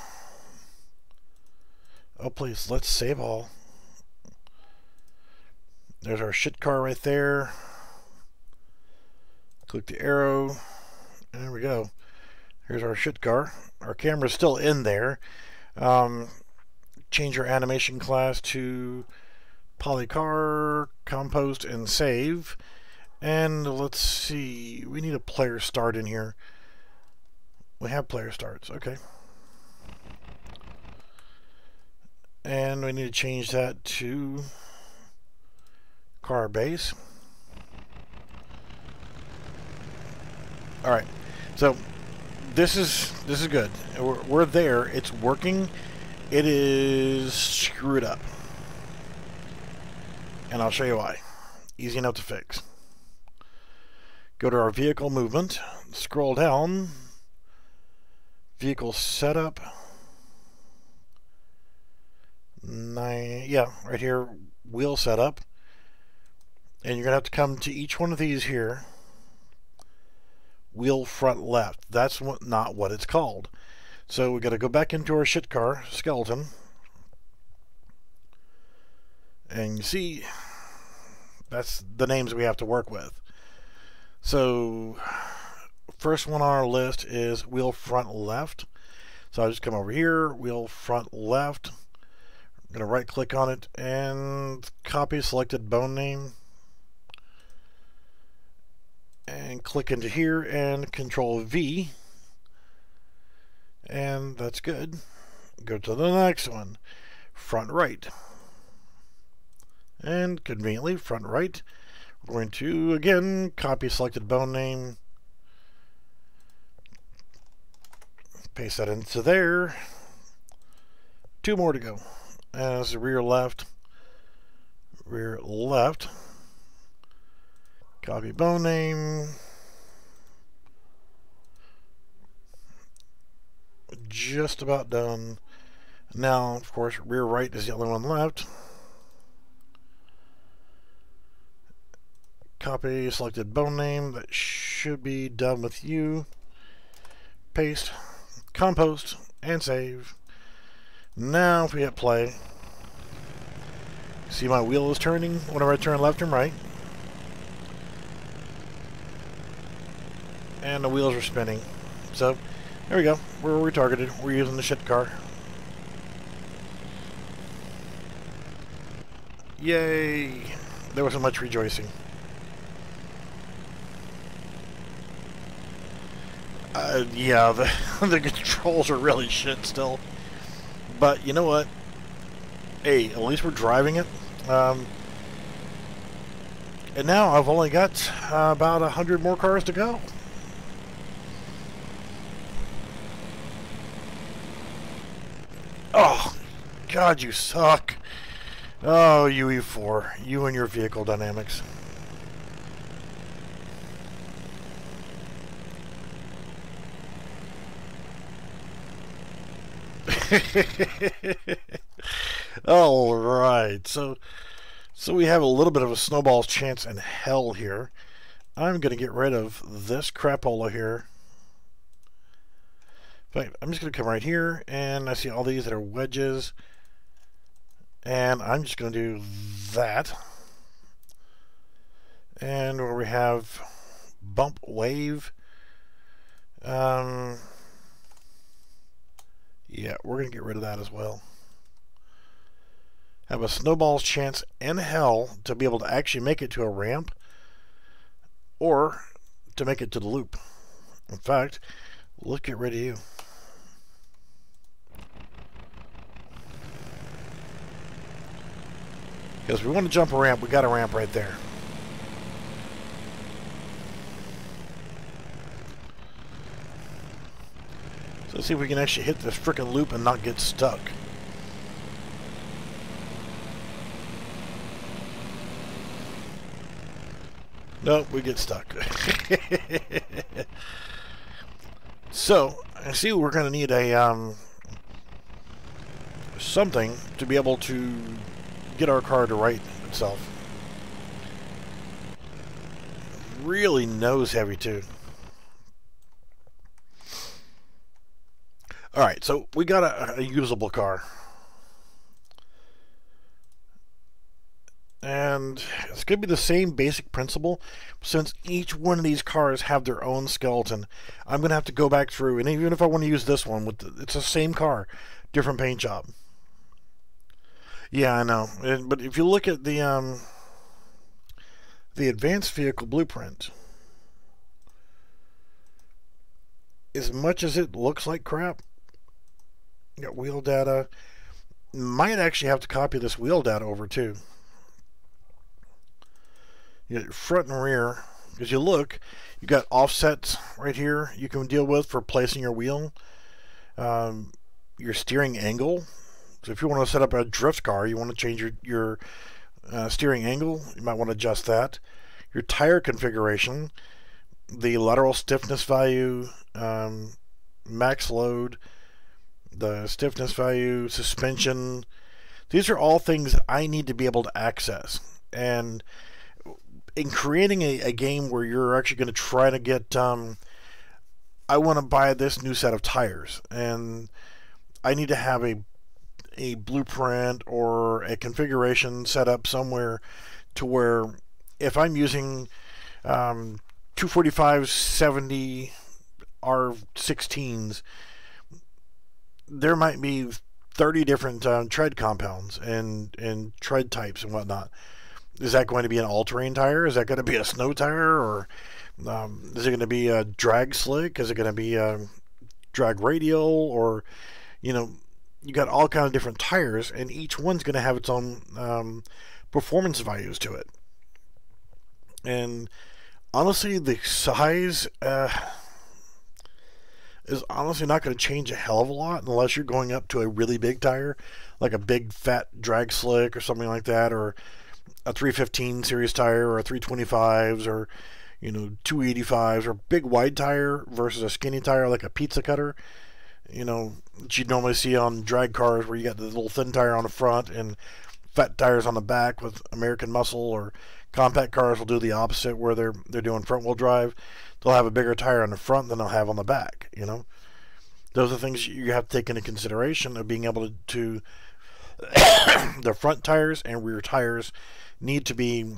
Oh, please, let's save all. There's our shit car right there. Click the arrow. And there we go. Here's our shit car. Our camera's still in there. Change our animation class to polycar, compost, and save. And let's see. We need a player start in here. We have player starts. Okay. And we need to change that to car base. All right. So this is good. We're there. It's working. It is screwed up. And I'll show you why. Easy enough to fix. Go to our vehicle movement. Scroll down. Vehicle setup. Yeah, right here. Wheel setup. And you're going to have to come to each one of these here. Wheel front left. That's not what it's called. So we got to go back into our shit car skeleton. And you see, that's the names we have to work with. So first one on our list is wheel front left. So I'll just come over here, wheel front left. I'm going to right click on it and copy selected bone name. And click into here and Control V. And that's good. Go to the next one. Front right. And conveniently, front right. We're going to, again, copy selected bone name. Paste that into there. 2 more to go. As rear left. Rear left. Copy bone name. Just about done. Now, of course, rear right is the only one left. Copy selected bone name. That should be done with you. Paste, compost, and save. Now, if we hit play, see my wheel is turning whenever I turn left and right. And the wheels are spinning. So, there we go. We're retargeted. We're using the shit car. Yay! There was so much rejoicing. Yeah, the controls are really shit still. But you know what? Hey, at least we're driving it. And now I've only got about 100 more cars to go. Oh, God, you suck. Oh, UE4, you and your vehicle dynamics. All right, so we have a little bit of a snowball's chance in hell here. I'm going to get rid of this crapola here. In fact, I'm just going to come right here, and I see all these that are wedges. And I'm just going to do that. And where we have bump wave. Yeah, we're going to get rid of that as well. Have a snowball's chance in hell to be able to actually make it to a ramp or to make it to the loop. In fact, let's get rid of you. Because if we want to jump a ramp, we got a ramp right there. So let's see if we can actually hit this frickin' loop and not get stuck. Nope, we get stuck. So, I see we're going to need a something to be able to get our car to right itself. Really nose heavy too. Alright, so we got a usable car. And it's going to be the same basic principle. Since each one of these cars have their own skeleton, I'm going to have to go back through, and even if I want to use this one, it's the same car, different paint job. Yeah, I know. But if you look at the advanced vehicle blueprint, as much as it looks like crap, you got wheel data. Might actually have to copy this wheel data over too. You got your front and rear. As you look, you got offsets right here you can deal with for placing your wheel. Your steering angle. So if you want to set up a drift car, you want to change your steering angle, you might want to adjust that. Your tire configuration, the lateral stiffness value, max load, the stiffness value, suspension. These are all things that I need to be able to access. And in creating a game where you're actually going to try to get, I want to buy this new set of tires, and I need to have a blueprint or a configuration set up somewhere to where if I'm using 245 70 R16s, there might be 30 different tread compounds and tread types and whatnot. Is that going to be an all-terrain tire? Is that going to be a snow tire? Or is it going to be a drag slick? Is it going to be a drag radial? Or, you know, you got all kind of different tires, and each one's going to have its own performance values to it. And honestly, the size is honestly not going to change a hell of a lot unless you're going up to a really big tire, like a big fat drag slick or something like that, or a 315 series tire, or a 325s, or 285s, or big wide tire versus a skinny tire like a pizza cutter. That you'd normally see on drag cars where you got the little thin tire on the front and fat tires on the back with American muscle, or compact cars will do the opposite where they're doing front wheel drive. They'll have a bigger tire on the front than they'll have on the back. Those are things you have to take into consideration of being able to the front tires and rear tires need to be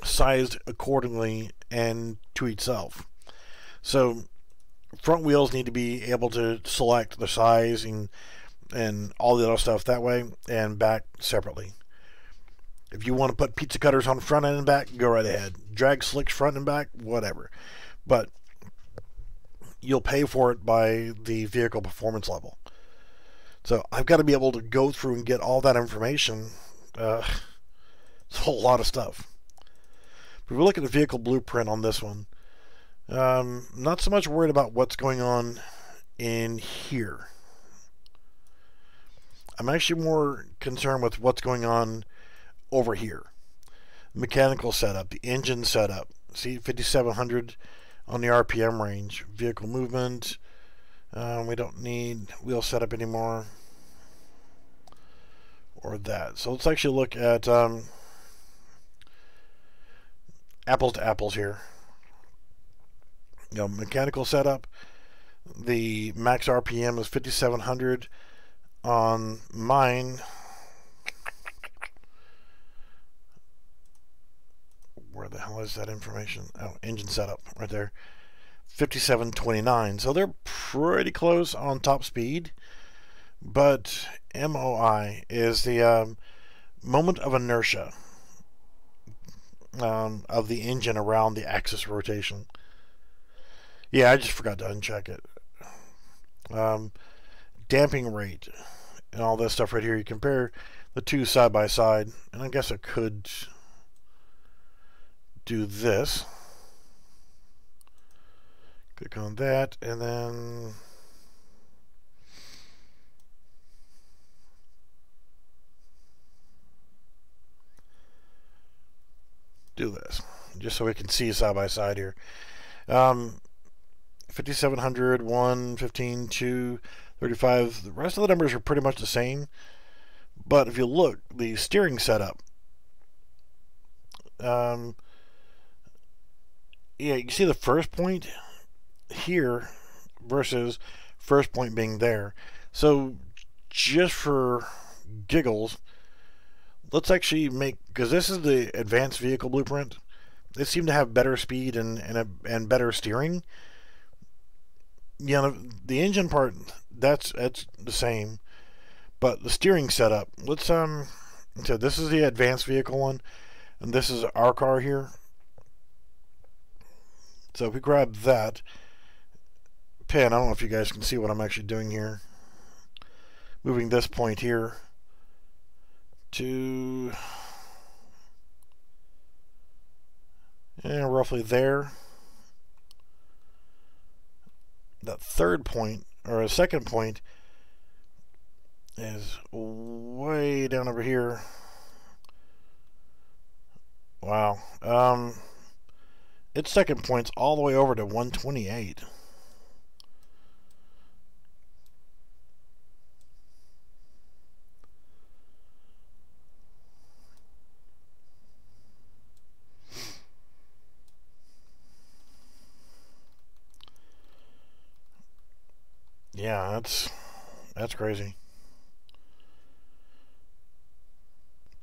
sized accordingly and to itself. So front wheels need to be able to select the size and all the other stuff that way, and back separately. If you want to put pizza cutters on front end and back, go right ahead. Drag slicks front and back, whatever. But you'll pay for it by the vehicle performance level. So I've got to be able to go through and get all that information. It's a whole lot of stuff. But if we look at the vehicle blueprint on this one, not so much worried about what's going on in here. I'm actually more concerned with what's going on over here. Mechanical setup, the engine setup. See, 5,700 on the RPM range. Vehicle movement. We don't need wheel setup anymore. Or that. So let's actually look at apples to apples here. Mechanical setup. The max RPM is 5,700 on mine. Where the hell is that information? Oh, engine setup right there. 5729. So they're pretty close on top speed. But MOI is the moment of inertia of the engine around the axis rotation. Yeah, I just forgot to uncheck it. Damping rate and all this stuff right here. You compare the two side by side, and I guess I could do this. Click on that, and then do this, just so we can see side by side here. 5,700, 1, 15, 2, 35. The rest of the numbers are pretty much the same. But if you look, the steering setup, yeah, you see the first point here versus first point being there. So just for giggles, let's actually make, because this is the advanced vehicle blueprint, they seem to have better speed and better steering. Yeah, the engine part, that's the same, but the steering setup, let's so this is the advanced vehicle one, and this is our car here. So if we grab that pen, I don't know if you guys can see what I'm actually doing here. Moving this point here to roughly there. That third point, or a second point, is way down over here. Wow. Its second point's all the way over to 128. Yeah, that's crazy.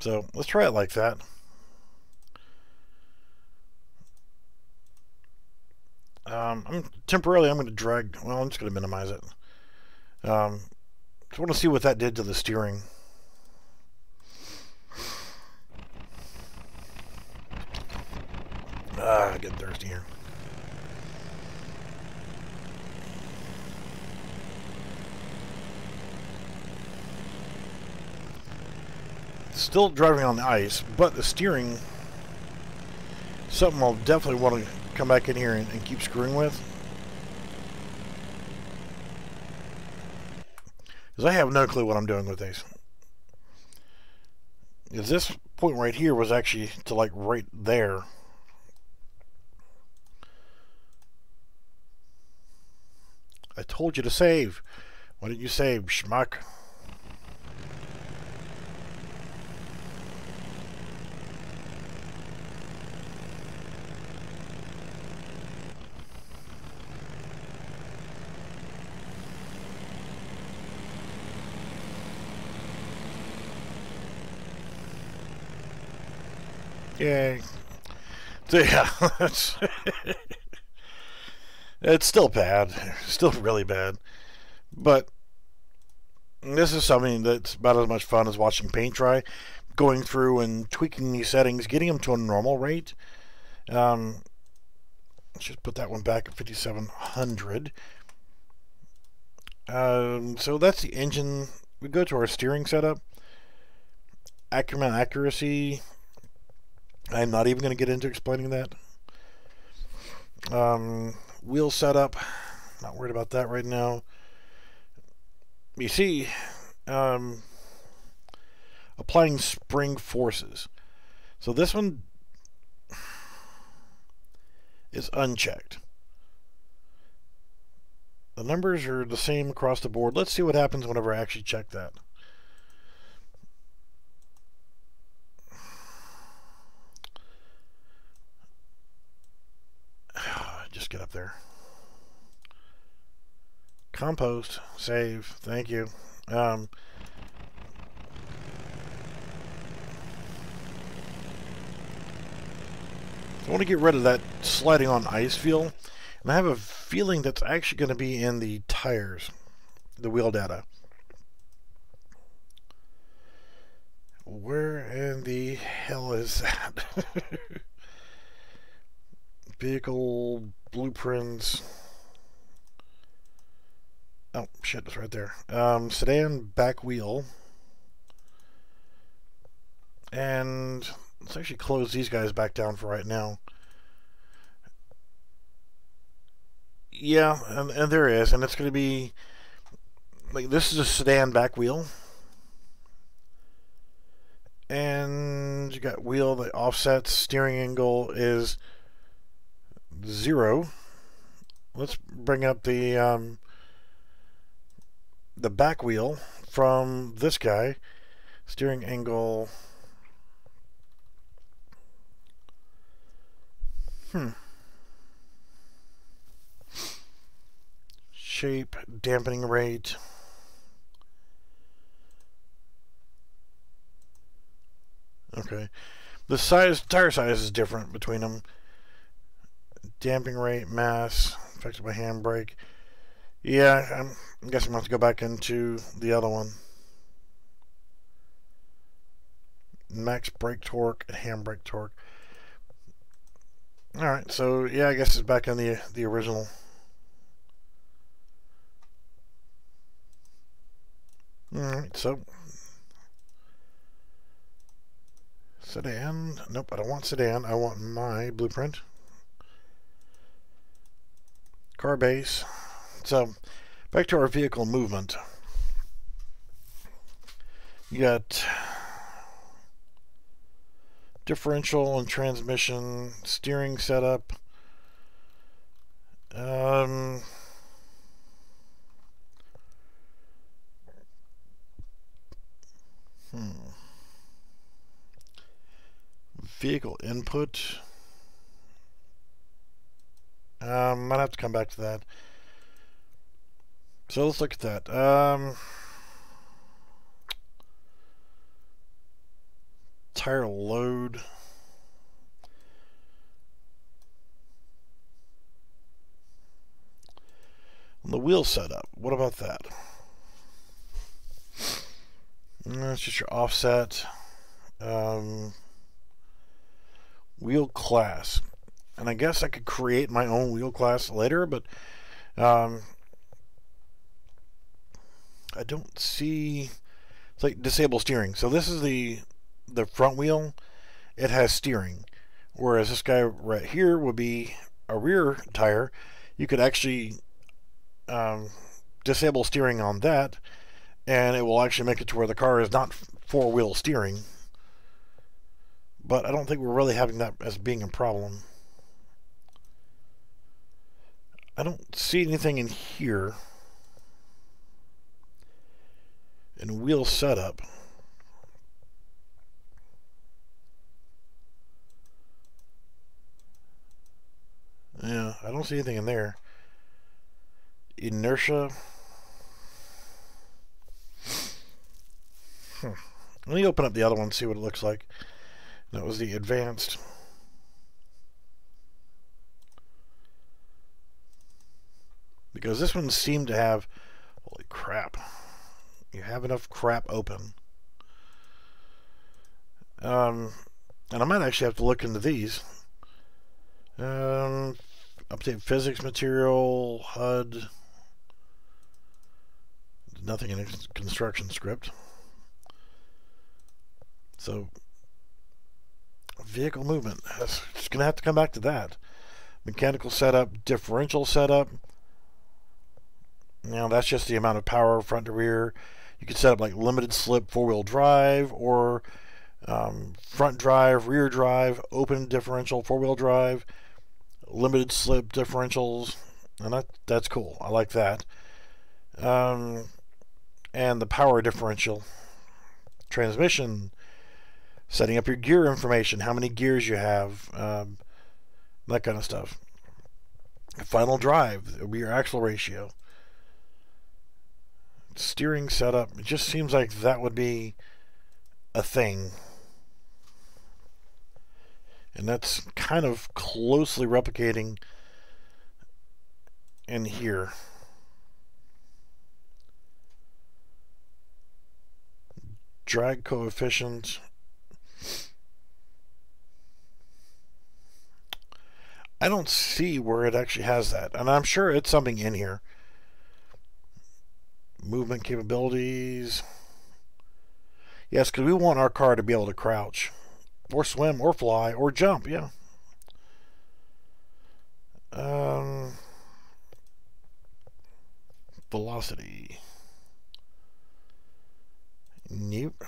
So let's try it like that. I'm going to drag. Well, I'm just going to minimize it. Just want to see what that did to the steering. I get thirsty here. Still driving on the ice, but the steering, something I'll definitely want to come back in here and keep screwing with. Because I have no clue what I'm doing with these. Because this point right here was actually to like right there. I told you to save. Why didn't you save, schmuck? Yay. So yeah, it's still bad. Still really bad. But this is something that's about as much fun as watching paint dry. Going through and tweaking these settings, getting them to a normal rate. Let's just put that one back at 5,700. So that's the engine. We go to our steering setup. Accuracy. I'm not even going to get into explaining that. Wheel setup. Not worried about that right now. You see, applying spring forces. So this one is unchecked. The numbers are the same across the board. Let's see what happens whenever I actually check that. Just get up there. Compost, save, thank you. I want to get rid of that sliding on ice feel, and I have a feeling that's actually going to be in the tires, the wheel data. Where in the hell is that? Vehicle blueprints. Oh shit, it's right there. Sedan back wheel. And let's actually close these guys back down for right now. Yeah, and there is, and it's going to be like, this is a sedan back wheel, and you got wheel, the offset steering angle is 0. Let's bring up the back wheel from this guy. Steering angle. Shape, dampening rate. Okay. The size, tire size is different between them. Damping rate, mass, affected by handbrake. Yeah, I guess I'm going to have to go back into the other one. Max brake torque and handbrake torque. Alright, so yeah, I guess it's back on the original. Alright, so sedan. Nope, I don't want sedan. I want my blueprint. Car base. So, back to our vehicle movement. You got differential and transmission, steering setup. Vehicle input. Might have to come back to that. So let's look at that. Tire load. The wheel setup. What about that? That's just your offset. Wheel class. And I guess I could create my own wheel class later, but I don't see. It's like disable steering. So this is the front wheel. It has steering, whereas this guy right here would be a rear tire. You could actually disable steering on that, and it will actually make it to where the car is not four-wheel steering. But I don't think we're really having that as being a problem. I don't see anything in here in wheel setup. Yeah, I don't see anything in there. Inertia. Let me open up the other one and see what it looks like. That was the advanced. Because this one seemed to have, holy crap, you have enough crap open. And I might actually have to look into these. Update physics material, HUD. Nothing in construction script. So, vehicle movement. It's going to have to come back to that. Mechanical setup, differential setup. You know, that's just the amount of power front to rear. You could set up like limited slip four-wheel drive, or front drive, rear drive, open differential four-wheel drive, limited slip differentials, and that's cool. I like that. And the power differential, transmission, setting up your gear information, how many gears you have, that kind of stuff. Final drive, it'll be your axle ratio. Steering setup, it just seems like that would be a thing. And that's kind of closely replicating in here. Drag coefficient. I don't see where it actually has that, and I'm sure it's something in here. Movement capabilities. Yes, because we want our car to be able to crouch, or swim, or fly, or jump. Yeah. Velocity. Nope.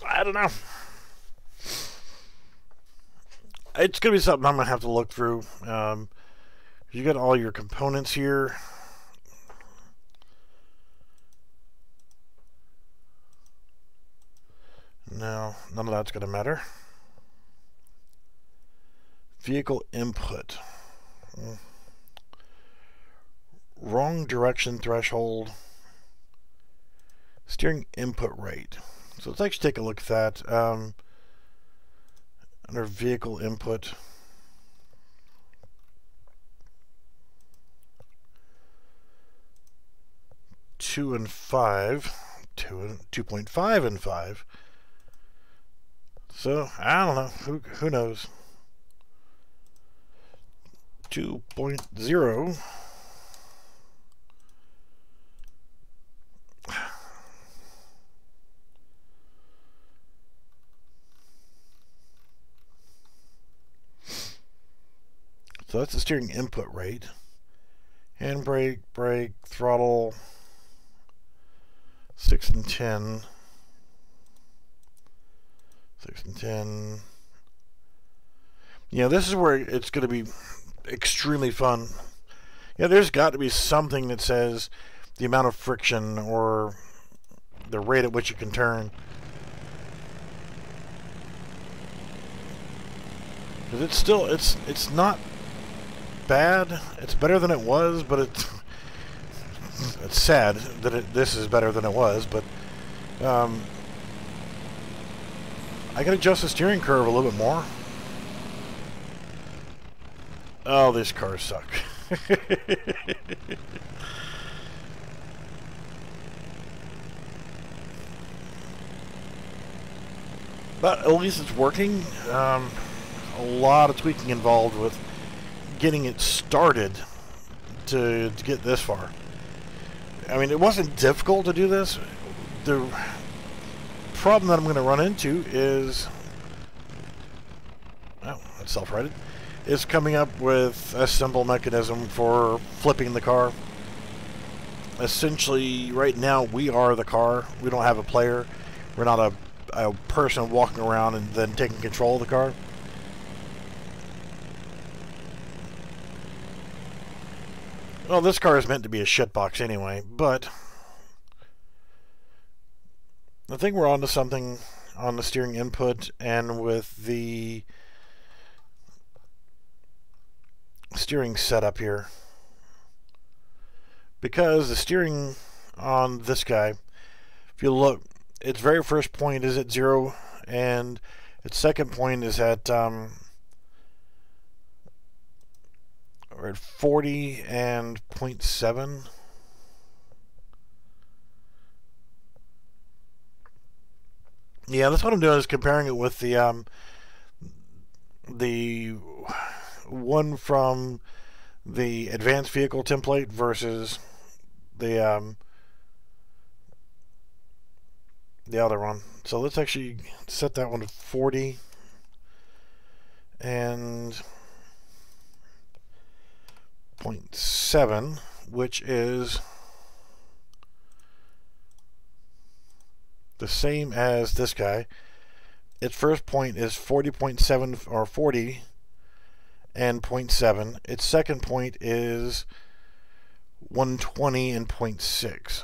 I don't know. It's going to be something I'm going to have to look through. You got all your components here. No, none of that's going to matter. Vehicle input. Wrong direction threshold. Steering input rate. So let's actually take a look at that. Under vehicle input. 2 and 5. 2.5 and 5. So, I don't know. Who knows? 2.0. So that's the steering input rate. Handbrake, brake, throttle, 6 and 10. 6 and 10. Yeah, this is where it's going to be extremely fun. Yeah, there's got to be something that says the amount of friction or the rate at which you can turn. Because it's still, it's not bad. It's better than it was, but it's sad that this is better than it was, but I can adjust the steering curve a little bit more. Oh, these cars suck. But at least it's working. A lot of tweaking involved with getting it started to get this far. I mean, it wasn't difficult to do this. The problem that I'm going to run into is, well, it's self-righted, is coming up with a simple mechanism for flipping the car. Essentially, right now, we are the car. We don't have a player. We're not a person walking around and then taking control of the car. Well, this car is meant to be a shitbox anyway, but I think we're onto something on the steering input and with the steering setup here. Because the steering on this guy, if you look, its very first point is at 0, and its second point is at we're at 40 and 0.7. Yeah, that's what I'm doing, is comparing it with the one from the advanced vehicle template versus the other one. So let's actually set that one to 40 and 0.7, which is the same as this guy. Its first point is 40.7 or 40 and 0.7. Its second point is 120 and 0.6.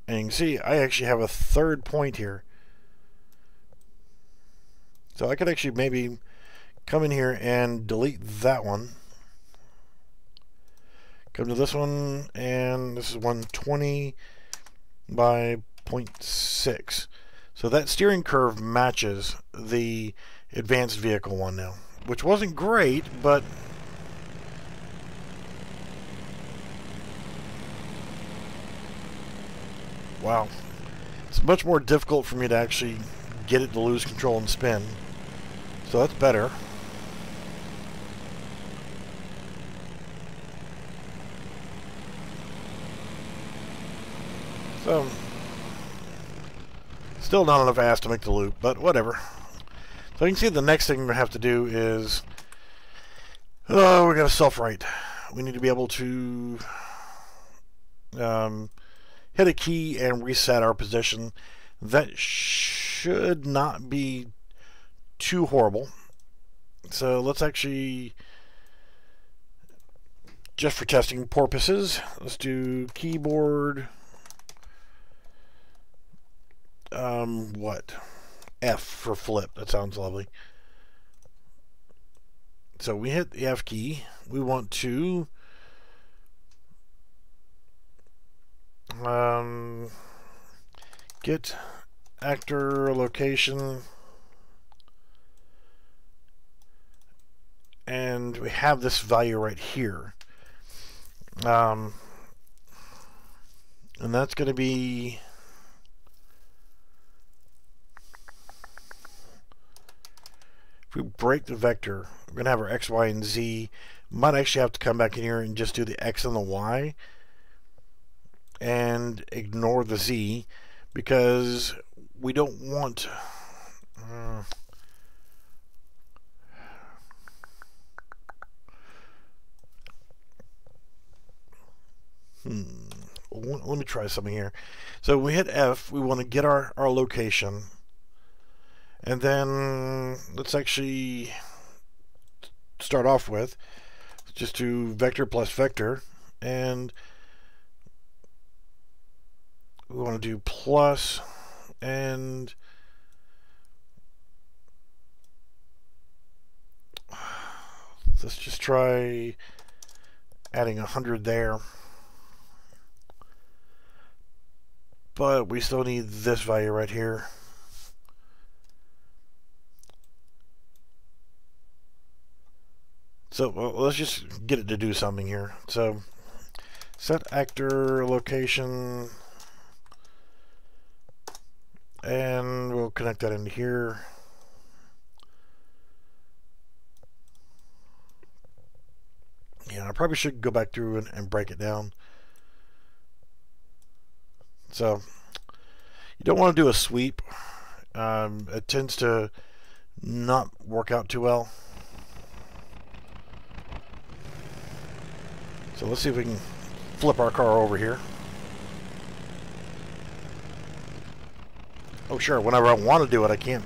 And you can see I actually have a third point here. So I could actually maybe come in here and delete that one. Come to this one, and this is 120 by 0.6. So that steering curve matches the advanced vehicle one now, which wasn't great, but wow. It's much more difficult for me to actually get it to lose control and spin. So that's better. So, still not enough ass to make the loop, but whatever. So you can see the next thing we have to do is, oh, we're going to self-right. We need to be able to hit a key and reset our position. That should not be too horrible. So let's actually, just for testing purposes, let's do keyboard. What? F for flip. That sounds lovely. So we hit the F key. We want to get actor location, and we have this value right here. And that's going to be if we break the vector, we're going to have our X, Y, and Z. Might actually have to come back in here and just do the X and the Y and ignore the Z, because we don't want let me try something here. So we hit F, we want to get our location, and then let's actually start off with just do vector plus vector, and we want to do plus, and let's just try adding 100 there. But we still need this value right here. So let's just get it to do something here. So set actor location, and we'll connect that into here. Yeah, I probably should go back through and break it down. So you don't want to do a sweep. It tends to not work out too well. So let's see if we can flip our car over here. Oh sure, whenever I want to do it, I can.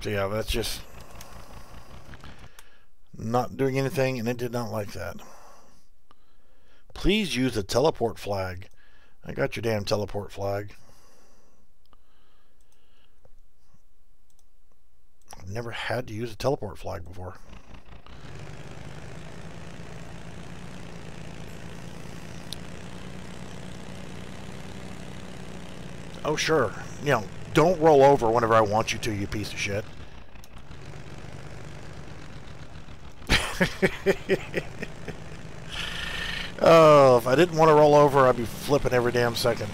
So yeah, that's just not doing anything, and it did not like that. Please use the teleport flag. I got your damn teleport flag. I've never had to use a teleport flag before. Oh sure, you know, don't roll over whenever I want you to, you piece of shit. Oh, if I didn't want to roll over, I'd be flipping every damn second.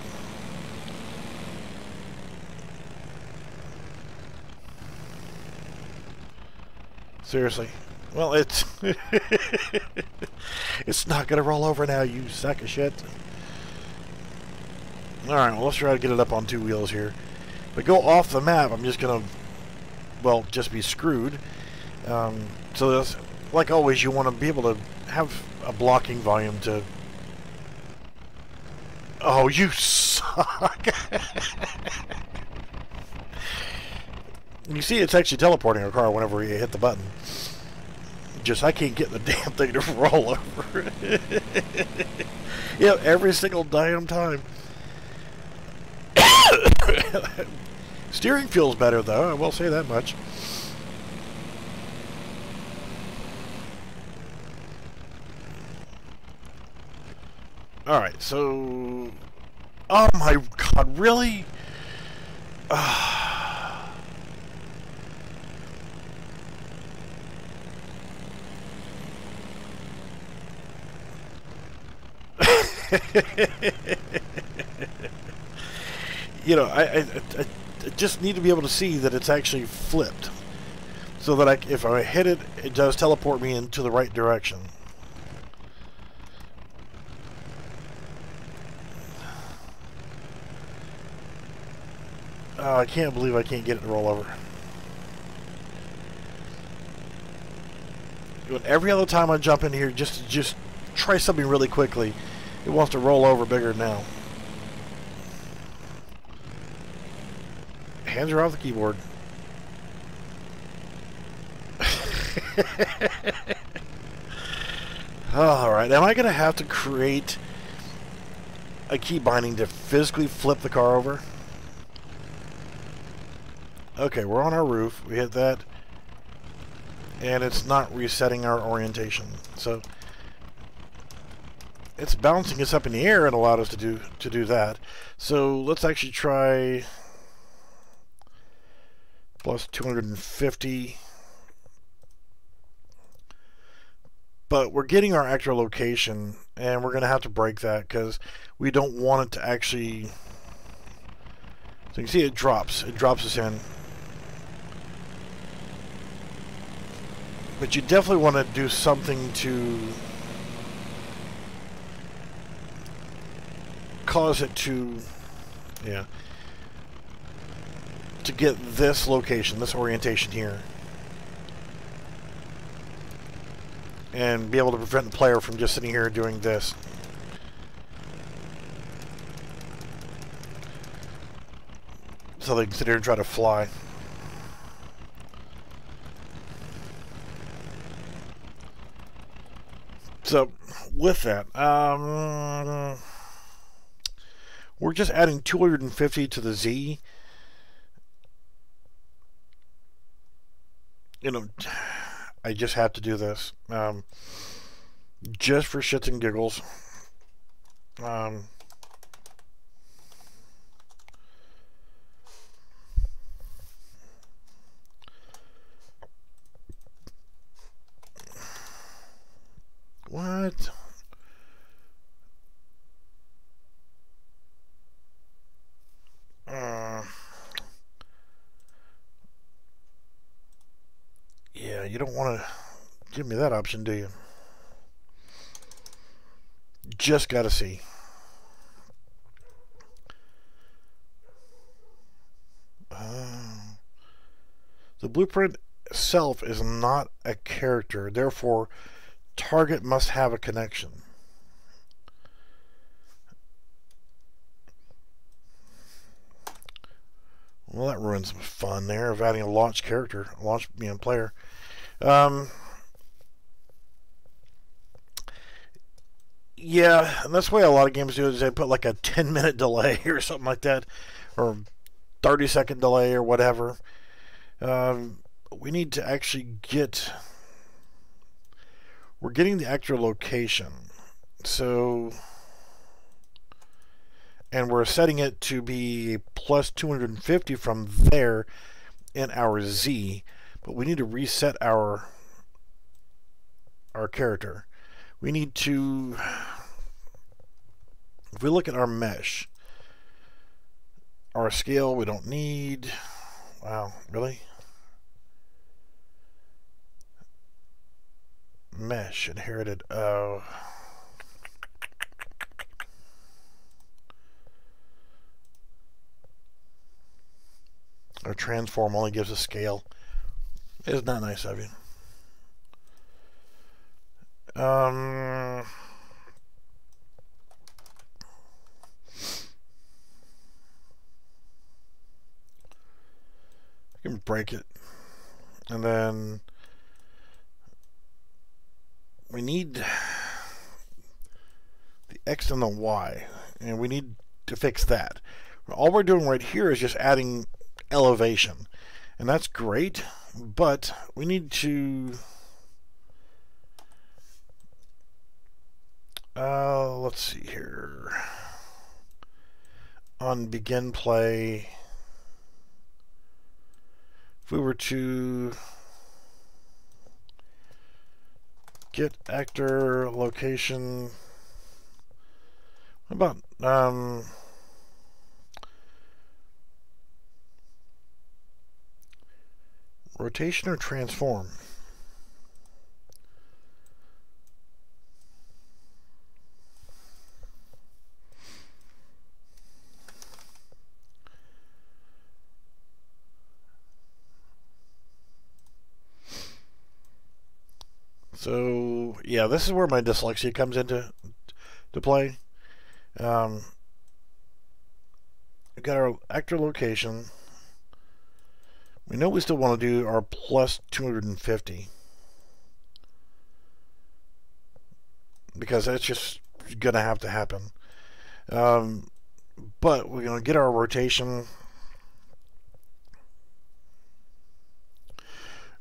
Seriously. Well, it's it's not gonna roll over now, you sack of shit. Alright, well, let's try to get it up on two wheels here. If I go off the map, I'm just gonna, well, just be screwed. So that's, like always, you want to be able to have a blocking volume to... Oh, you suck! You see, it's actually teleporting our car whenever you hit the button. Just, I can't get the damn thing to roll over. Yeah, every single damn time. Steering feels better, though, I will say that much. Alright, so... Oh my god, really? You know, I just need to be able to see that it's actually flipped. So that if I hit it, it does teleport me into the right direction. Oh, I can't believe I can't get it to roll over. Every other time I jump in here just try something really quickly, it wants to roll over bigger now. Hands are off the keyboard. Alright, am I going to have to create a key binding to physically flip the car over? Okay, we're on our roof. We hit that. And it's not resetting our orientation. So it's bouncing us up in the air and allowed us to do that. So let's actually try plus 250. But we're getting our actual location, and we're going to have to break that because we don't want it to actually... So you can see it drops. It drops us in. But you definitely want to do something to cause it to, yeah, to get this location, this orientation here. And be able to prevent the player from just sitting here doing this. So they can sit here and try to fly. So, with that, we're just adding 250 to the Z. You know, I just have to do this. Just for shits and giggles. What? Yeah, you don't want to give me that option, do you? Just gotta see. The blueprint itself is not a character, therefore target must have a connection. Well, that ruins some fun there of adding a launch character, a launch player. Yeah, and that's the way a lot of games do it, is they put like a 10-minute delay or something like that, or 30-second delay or whatever. We need to actually get... We're getting the actual location. So... And we're setting it to be plus 250 from there in our Z. But we need to reset our our character, we need to, if we look at our mesh, our scale we don't need. Wow, really? Mesh inherited. Oh. Our transform only gives a scale. It's not nice of you. You can break it. And then we need the X and the Y. And we need to fix that. All we're doing right here is just adding elevation. And that's great. But we need to... let's see here. On begin play, if we were to get actor location, what about rotation or transform? So yeah, this is where my dyslexia comes into play. We got our actor location. We know we still want to do our plus 250 because that's just gonna have to happen. But we're gonna get our rotation.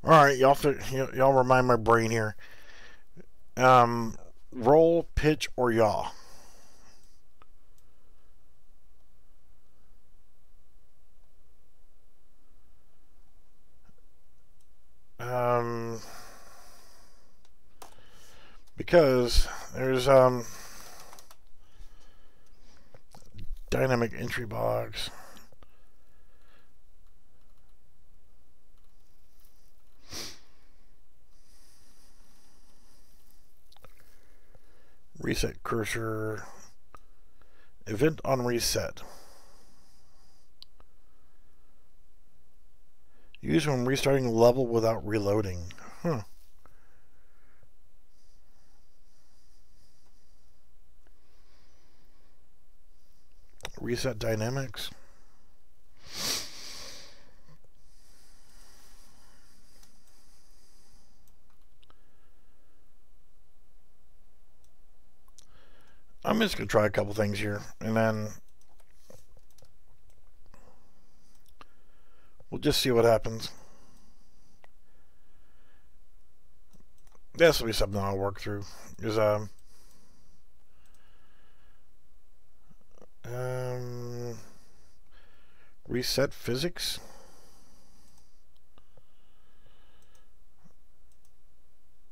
All right, y'all remind my brain here. Roll, pitch, or yaw. Because there's dynamic entry box. Reset cursor. Event on reset. Use when restarting level without reloading. Huh. Reset dynamics. I'm just going to try a couple things here, and then we'll just see what happens. This will be something I'll work through. Is reset physics.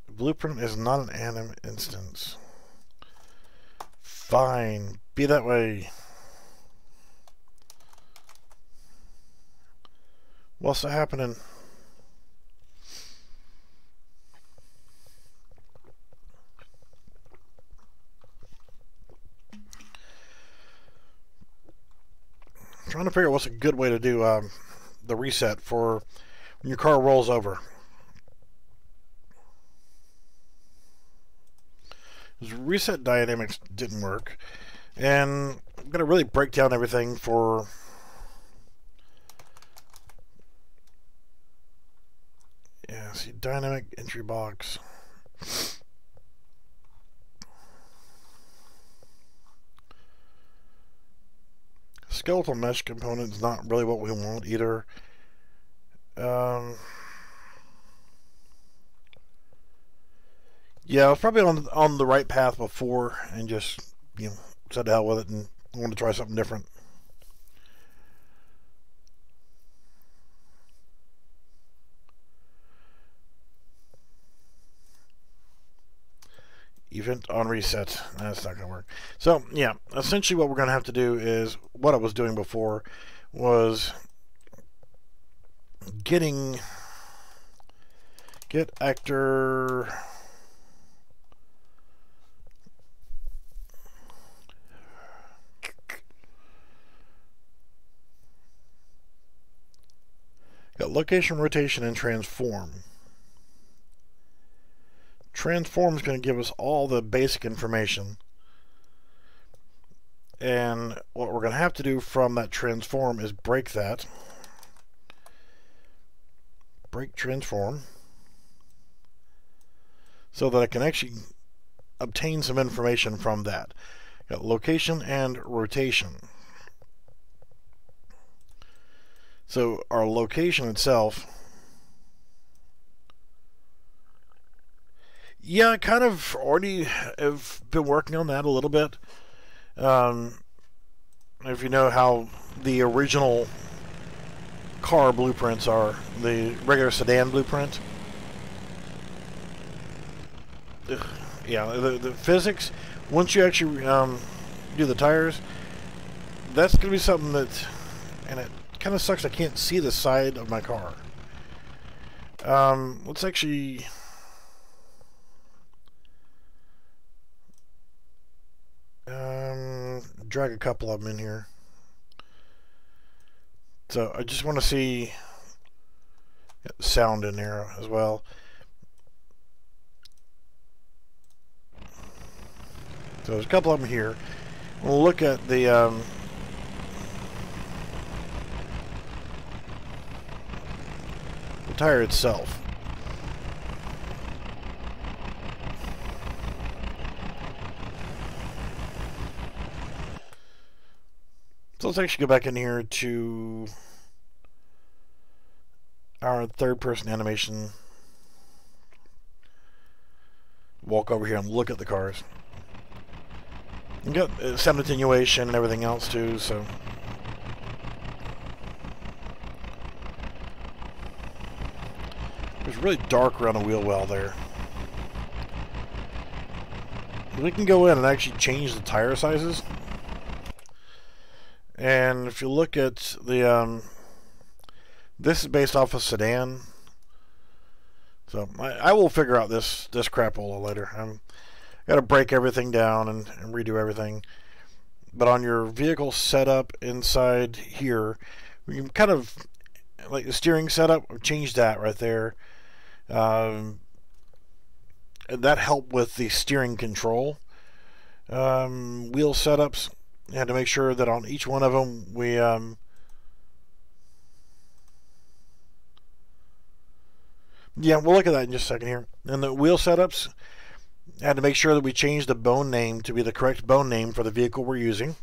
Blueprint is not an anim instance. Fine, be that way. What's happening? Trying to figure out what's a good way to do the reset for when your car rolls over. Reset dynamics didn't work, and I'm going to really break down everything for see dynamic entry box. Skeletal mesh component is not really what we want either. Yeah, I was probably on the right path before and just, said to hell with it and wanted to try something different. Event on reset. That's not going to work. So, yeah, essentially what we're going to have to do is what I was doing before was get actor. Got location, rotation, and transform. Transform is going to give us all the basic information. And what we're going to have to do from that transform is break that. Break transform. So that I can actually obtain some information from that. Got location and rotation. So our location itself, yeah, I kind of already have been working on that a little bit. If you know how the original car blueprints are, the regular sedan blueprint. Yeah, the physics, once you actually do the tires, that's going to be something that, and it kind of sucks I can't see the side of my car. Let's actually drag a couple of them in here. So I just want to see sound in there as well. So there's a couple of them here. We'll look at the tire itself. So let's actually go back in here to our third-person animation. Walk over here and look at the cars. You got sound attenuation and everything else too, so it's really dark around the wheel well there. We can go in and actually change the tire sizes. And if you look at the this is based off of sedan, so I will figure out this crapola later. I'm got to break everything down and redo everything. But on your vehicle setup inside here, we can kind of like the steering setup, change that right there. And that helped with the steering control. Wheel setups, you had to make sure that on each one of them we yeah, we'll look at that in just a second here. And the wheel setups, had to make sure that we change the bone name to be the correct bone name for the vehicle we're using.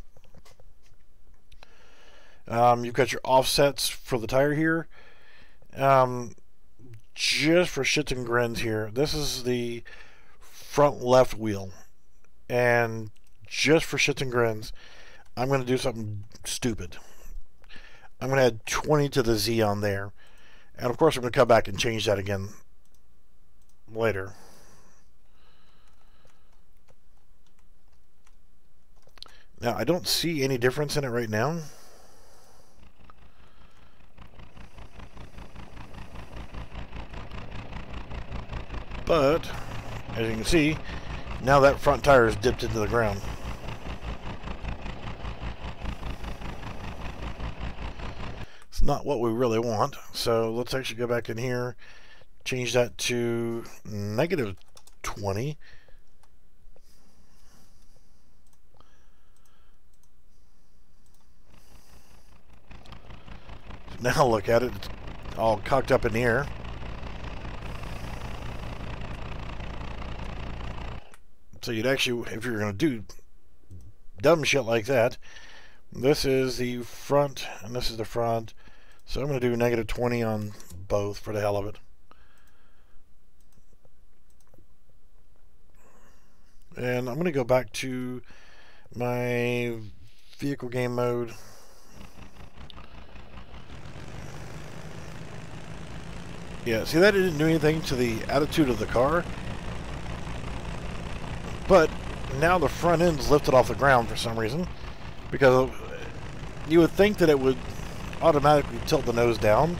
You've got your offsets for the tire here. Just for shits and grins here, this is the front left wheel. And just for shits and grins, I'm going to do something stupid. I'm going to add 20 to the Z on there. And of course I'm going to come back and change that again later. Now, I don't see any difference in it right now. But, as you can see, now that front tire is dipped into the ground. It's not what we really want. So let's actually go back in here, change that to -20. Now look at it, it's all cocked up in the air. So you'd actually, if you're going to do dumb shit like that, this is the front and this is the front. So I'm going to do -20 on both for the hell of it. And I'm going to go back to my vehicle game mode. Yeah, see, that didn't do anything to the attitude of the car. But now the front end's lifted off the ground for some reason, because you would think that it would automatically tilt the nose down.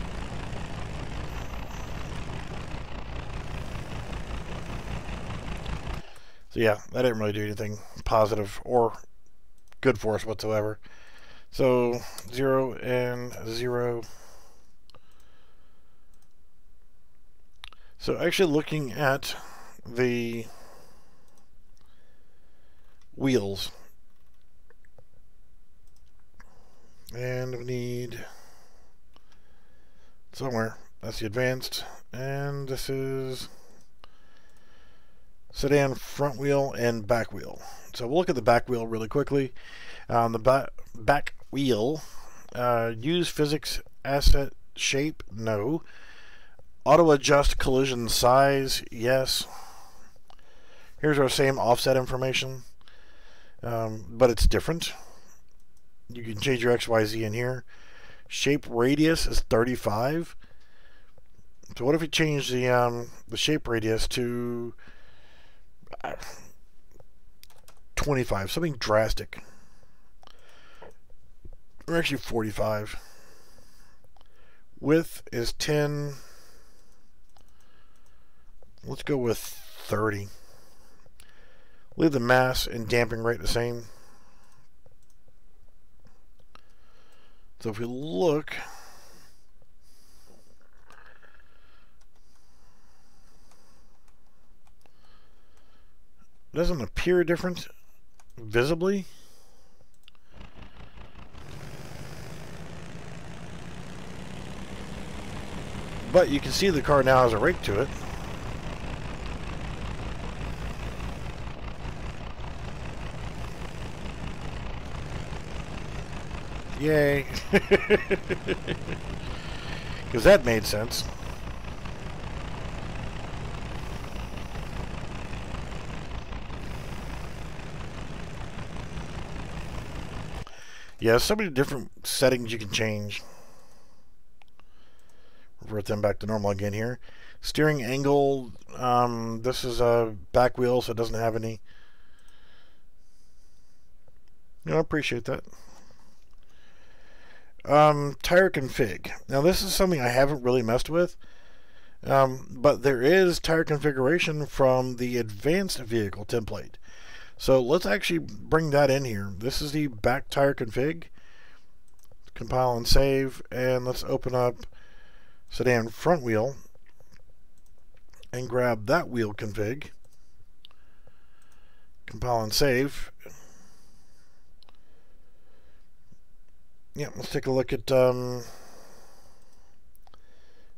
So yeah, that didn't really do anything positive or good for us whatsoever. So 0 and 0. So actually looking at the wheels, and we need somewhere, that's the advanced, and this is sedan front wheel and back wheel. So we'll look at the back wheel really quickly. The back wheel, use physics asset shape, no. Auto adjust collision size, yes. Here's our same offset information, but it's different. You can change your XYZ in here. Shape radius is 35. So what if we change the shape radius to 25, something drastic, or actually 45. Width is 10. Let's go with 30. Leave the mass and damping rate the same. So if we look, it doesn't appear different visibly. But you can see the car now has a rake to it. Yay. Because that made sense. Yeah, so many different settings you can change. Revert them back to normal again here. Steering angle, this is a back wheel, so it doesn't have any. I appreciate that. Tire config. Now this is something I haven't really messed with, but there is tire configuration from the advanced vehicle template. So let's actually bring that in here. This is the back tire config. Compile and save, and let's open up sedan front wheel and grab that wheel config. Compile and save. Yeah, let's take a look at, it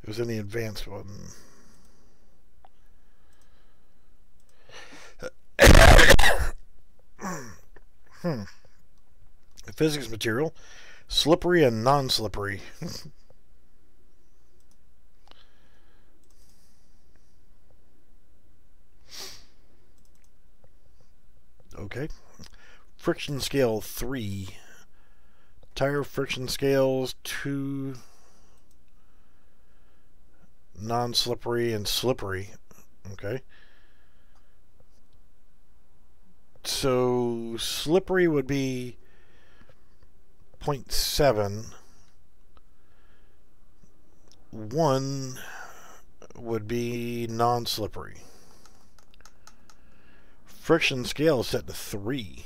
was in the advanced one. Physics material, slippery and non-slippery. Okay. Friction scale 3. Tire friction scales 2. Non-slippery and slippery. Okay. So slippery would be 0.7. 1 would be non-slippery. Friction scale is set to 3.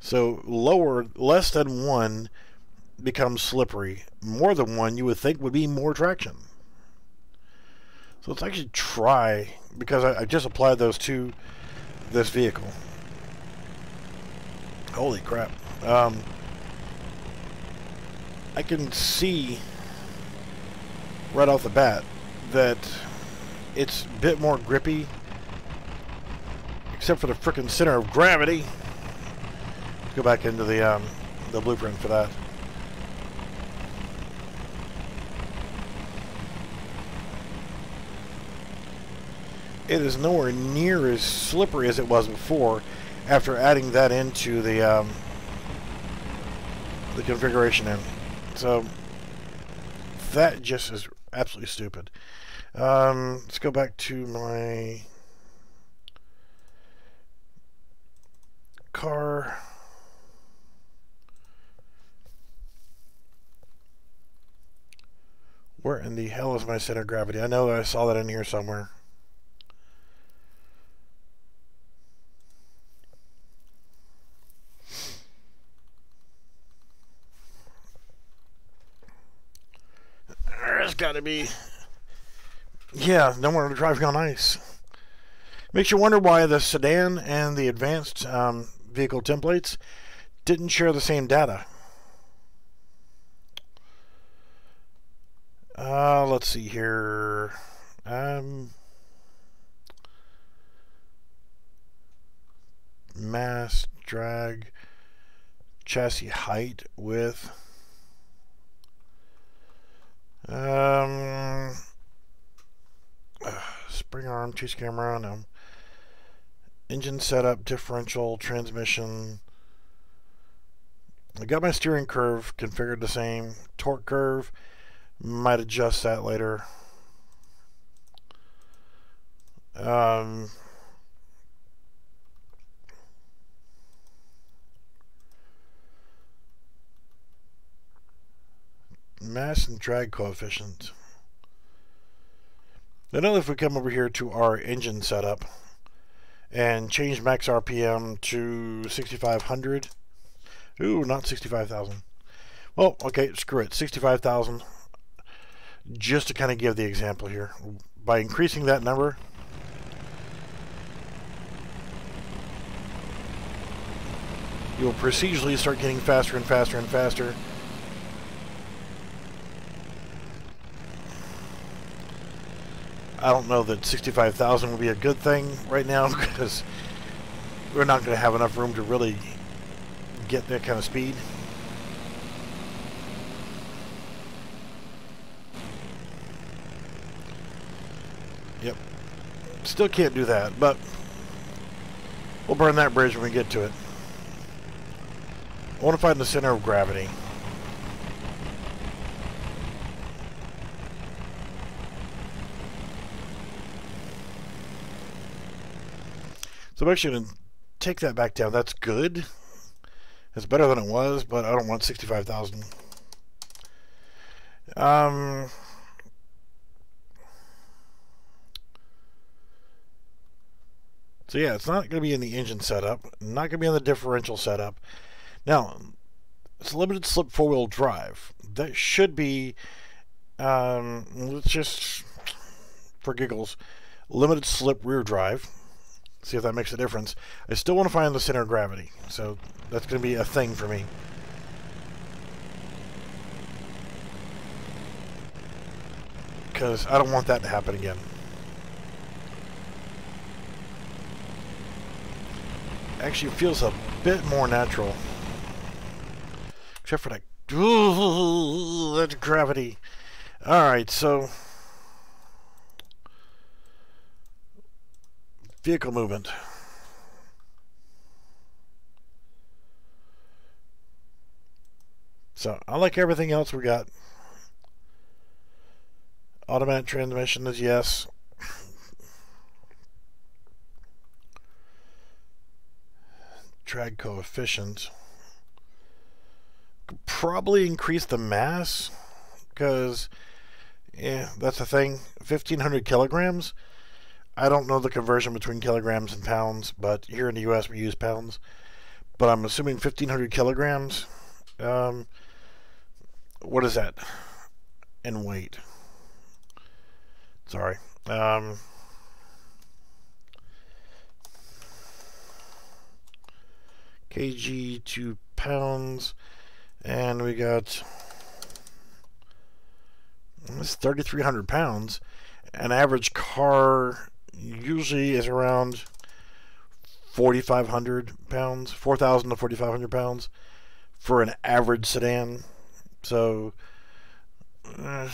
So lower, less than 1 becomes slippery. More than 1 you would think would be more traction. So let's actually try, because I just applied those to this vehicle. Holy crap. I can see right off the bat that it's a bit more grippy, except for the frickin' center of gravity. Let's go back into the blueprint for that. It is nowhere near as slippery as it was before after adding that into the configuration in. So that just is Absolutely stupid. Let's go back to my car. Where in the hell is my center of gravity? I know I saw that in here somewhere. There's got to be. Yeah, no more driving on ice. Makes you wonder why the sedan and the advanced vehicle templates didn't share the same data. Let's see here. Mass, drag, chassis height, width. Spring arm, chase camera, no. Engine setup, differential, transmission. I got my steering curve configured the same. Torque curve, might adjust that later. Mass and drag coefficient. I know if we come over here to our engine setup and change max RPM to 6,500. Ooh, not 65,000. Well, okay, screw it. 65,000. Just to kind of give the example here. By increasing that number, you'll procedurally start getting faster and faster and faster. I don't know that 65,000 would be a good thing right now because we're not going to have enough room to really get that kind of speed. Yep. Still can't do that, but we'll burn that bridge when we get to it. I want to find the center of gravity. So I'm actually going to take that back down. That's good. It's better than it was, but I don't want 65,000. So yeah, it's not going to be in the engine setup. Not going to be on the differential setup. Now, it's limited slip four-wheel drive. That should be, let's just, for giggles, limited slip rear drive. See if that makes a difference. I still want to find the center of gravity, so that's going to be a thing for me. Because I don't want that to happen again. Actually, it feels a bit more natural. Except for that, that's gravity. Alright, so vehicle movement. So I like everything else we got. Automatic transmission is yes. Drag coefficient. Could probably increase the mass because, yeah, that's the thing. 1,500 kilograms. I don't know the conversion between kilograms and pounds, but here in the US we use pounds. But I'm assuming 1,500 kilograms. What is that in weight? Sorry. Kg to pounds, and we got this 3,300 pounds. An average car usually is around 4,500 pounds, 4,000 to 4,500 pounds for an average sedan. So not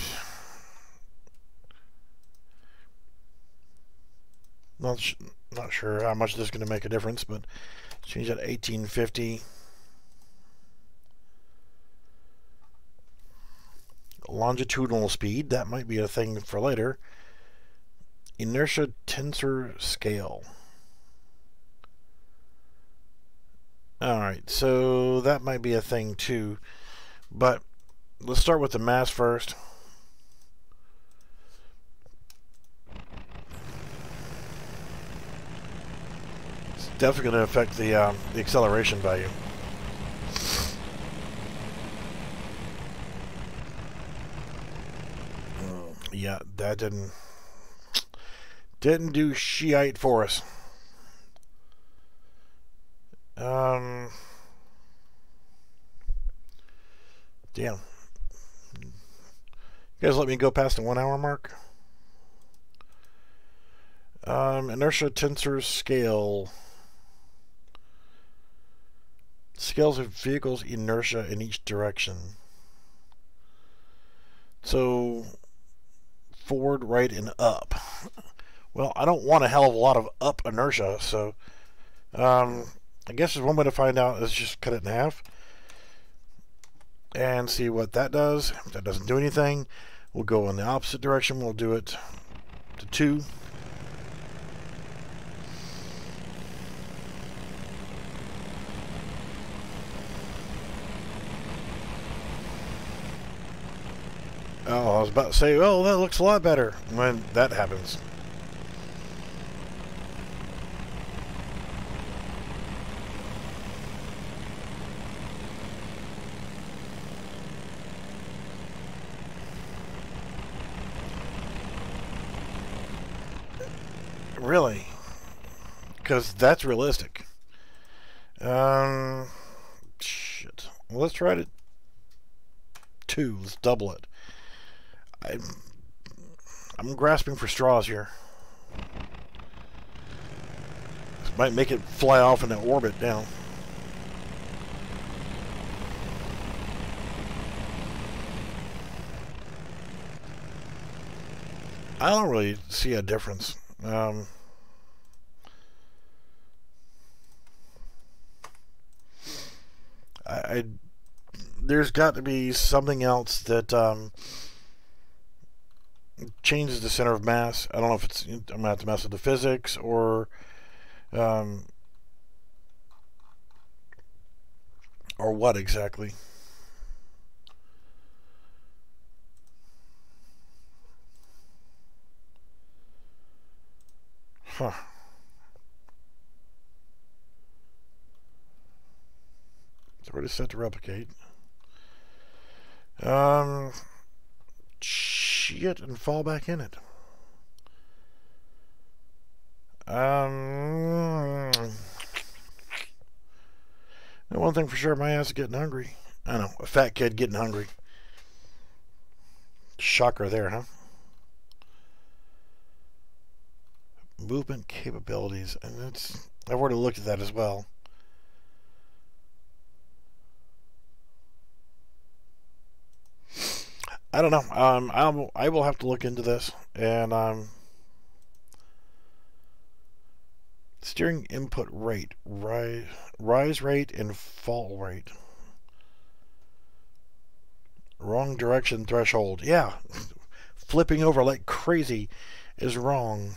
sure how much this is going to make a difference, but change that 1850. longitudinal speed. That might be a thing for later. Inertia tensor scale. Alright, so that might be a thing too. But let's start with the mass first. It's definitely going to affect the acceleration value. Yeah, that didn't do shite for us. Damn. You guys let me go past the 1 hour mark. Inertia tensor scale. Scales of vehicles' inertia in each direction. So forward, right, and up. Well, I don't want a hell of a lot of up inertia, so I guess there's one way to find out is just cut it in half and see what that does. If that doesn't do anything, we'll go in the opposite direction. We'll do it to 2. Oh, I was about to say, oh, that looks a lot better when that happens. Really? Because that's realistic. Shit. Well, let's try to 2. Let's double it. I'm grasping for straws here. This might make it fly off in an orbit down. I don't really see a difference. There's got to be something else that changes the center of mass. I don't know if it's, I'm gonna have to mess with the physics or what exactly. Huh. It's already set to replicate. Shit, and fall back in it. One thing for sure, my ass is getting hungry. I know, a fat kid getting hungry. Shocker there, huh? Movement capabilities, and it's, I've already looked at that as well. I don't know. I will have to look into this, and steering input rate, rise rate, and fall rate. Wrong direction threshold. Yeah, flipping over like crazy is wrong.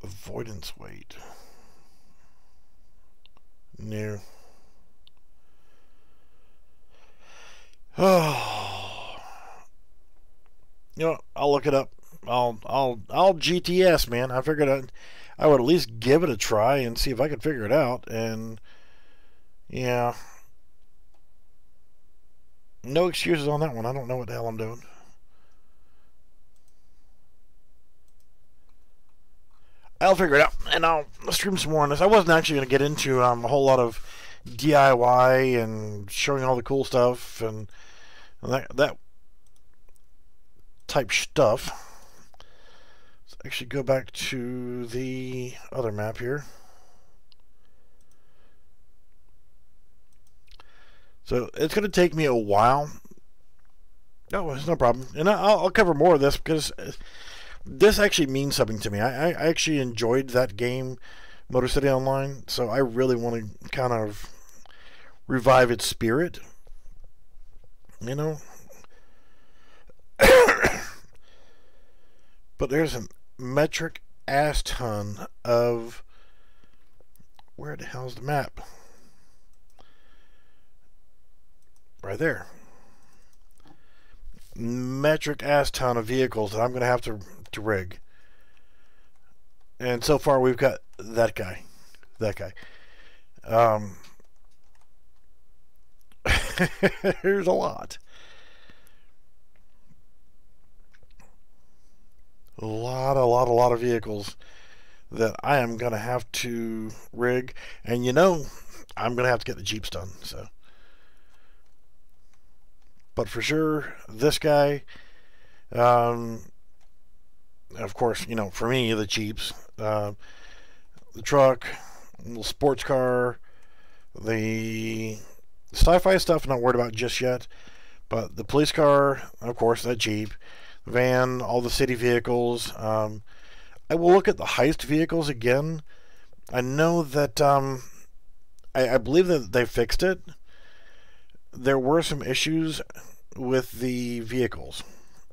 Avoidance weight. No. Oh, you know, I'll look it up. I'll GTS, man. I figured I would at least give it a try and see if I could figure it out. And yeah, no excuses on that one. I don't know what the hell I'm doing. I'll figure it out, and I'll stream some more on this. I wasn't actually going to get into a whole lot of DIY and showing all the cool stuff and that type stuff. Let's actually go back to the other map here. So it's going to take me a while. No, it's no problem, and I'll cover more of this because this actually means something to me. I actually enjoyed that game, Motor City Online, so I really want to kind of revive its spirit. you know. But there's a metric ass ton of, where the hell's the map? Right there. Metric ass ton of vehicles that I'm going to have to rig. And so far we've got that guy. There's a lot. A lot of vehicles that I am going to have to rig. And you know, I'm going to have to get the Jeeps done. So, but for sure, this guy, of course, you know, for me, the Jeeps, the truck, little sports car, the sci-fi stuff I'm not worried about just yet, but the police car, of course, that Jeep, van, all the city vehicles. I will look at the heist vehicles again. I know that I believe that they fixed it. There were some issues with the vehicles,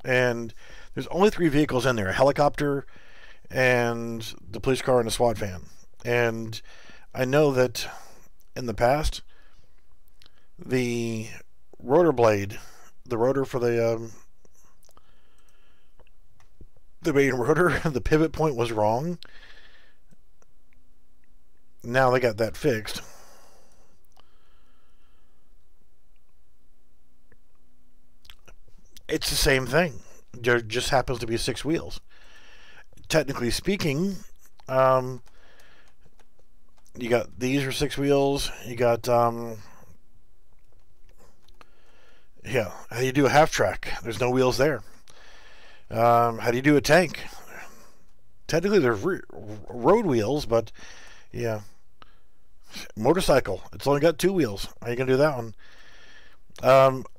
and there's only 3 vehicles in there: a helicopter, and the police car, and a SWAT van. And I know that in the past, the rotor blade, the rotor for the main rotor, the pivot point was wrong. Now they got that fixed. It's the same thing. There just happens to be 6 wheels. Technically speaking, you got, these are 6 wheels. You got yeah. How do you do a half track? There's no wheels there. How do you do a tank? Technically, there's road wheels, but yeah. Motorcycle, it's only got 2 wheels. How are you gonna do that one?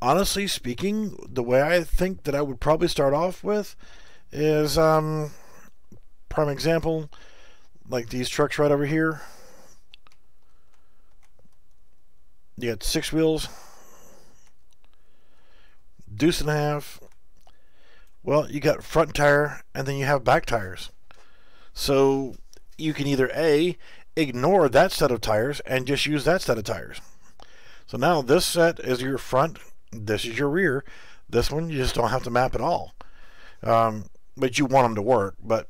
Honestly speaking, the way I think that I would probably start off with is, prime example, like these trucks right over here. You got 6 wheels, deuce and a half. Well, you got front tire, and then you have back tires. So you can either A, ignore that set of tires and just use that set of tires. So now this set is your front, this is your rear. This one you just don't have to map at all. But you want them to work. But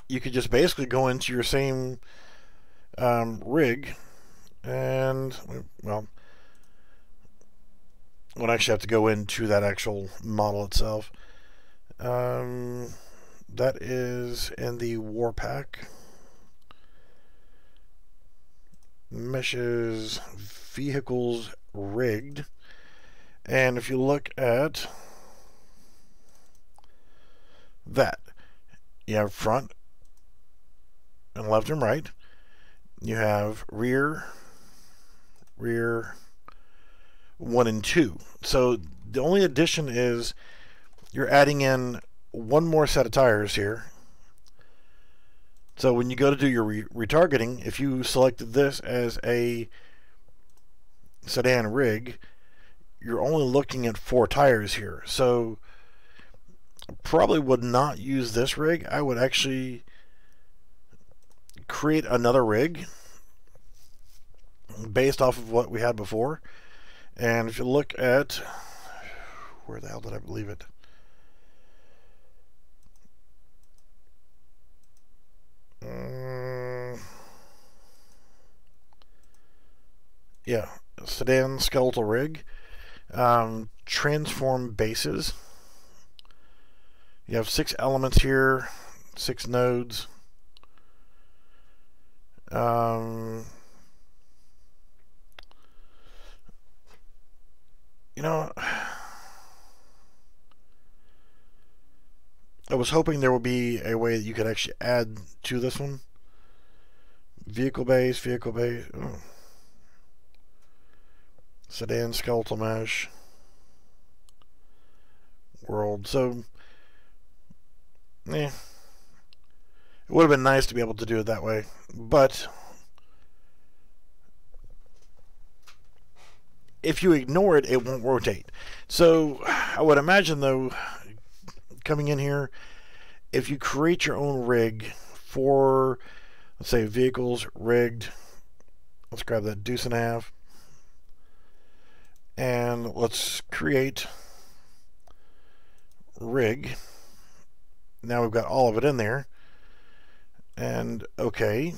you could just basically go into your same rig, and, well, we'll actually have to go into that actual model itself. That is in the war pack. Meshes, vehicles rigged. And if you look at that, you have front and left and right. You have rear, 1 and 2. So the only addition is you're adding in 1 more set of tires here. So when you go to do your retargeting, if you selected this as a sedan rig, you're only looking at 4 tires here. So probably would not use this rig. I would actually create another rig based off of what we had before. And if you look at, where the hell did I leave it? Yeah, sedan skeletal rig. Transform bases. You have 6 elements here, 6 nodes. You know, I was hoping there would be a way that you could actually add to this one. Vehicle base. Oh. Sedan skeletal mesh. World. So, it would have been nice to be able to do it that way, but if you ignore it, it won't rotate. So I would imagine, though, coming in here, if you create your own rig for, let's say, vehicles, rigged, let's grab that deuce and a half, and let's create rig. Now we've got all of it in there, and okay.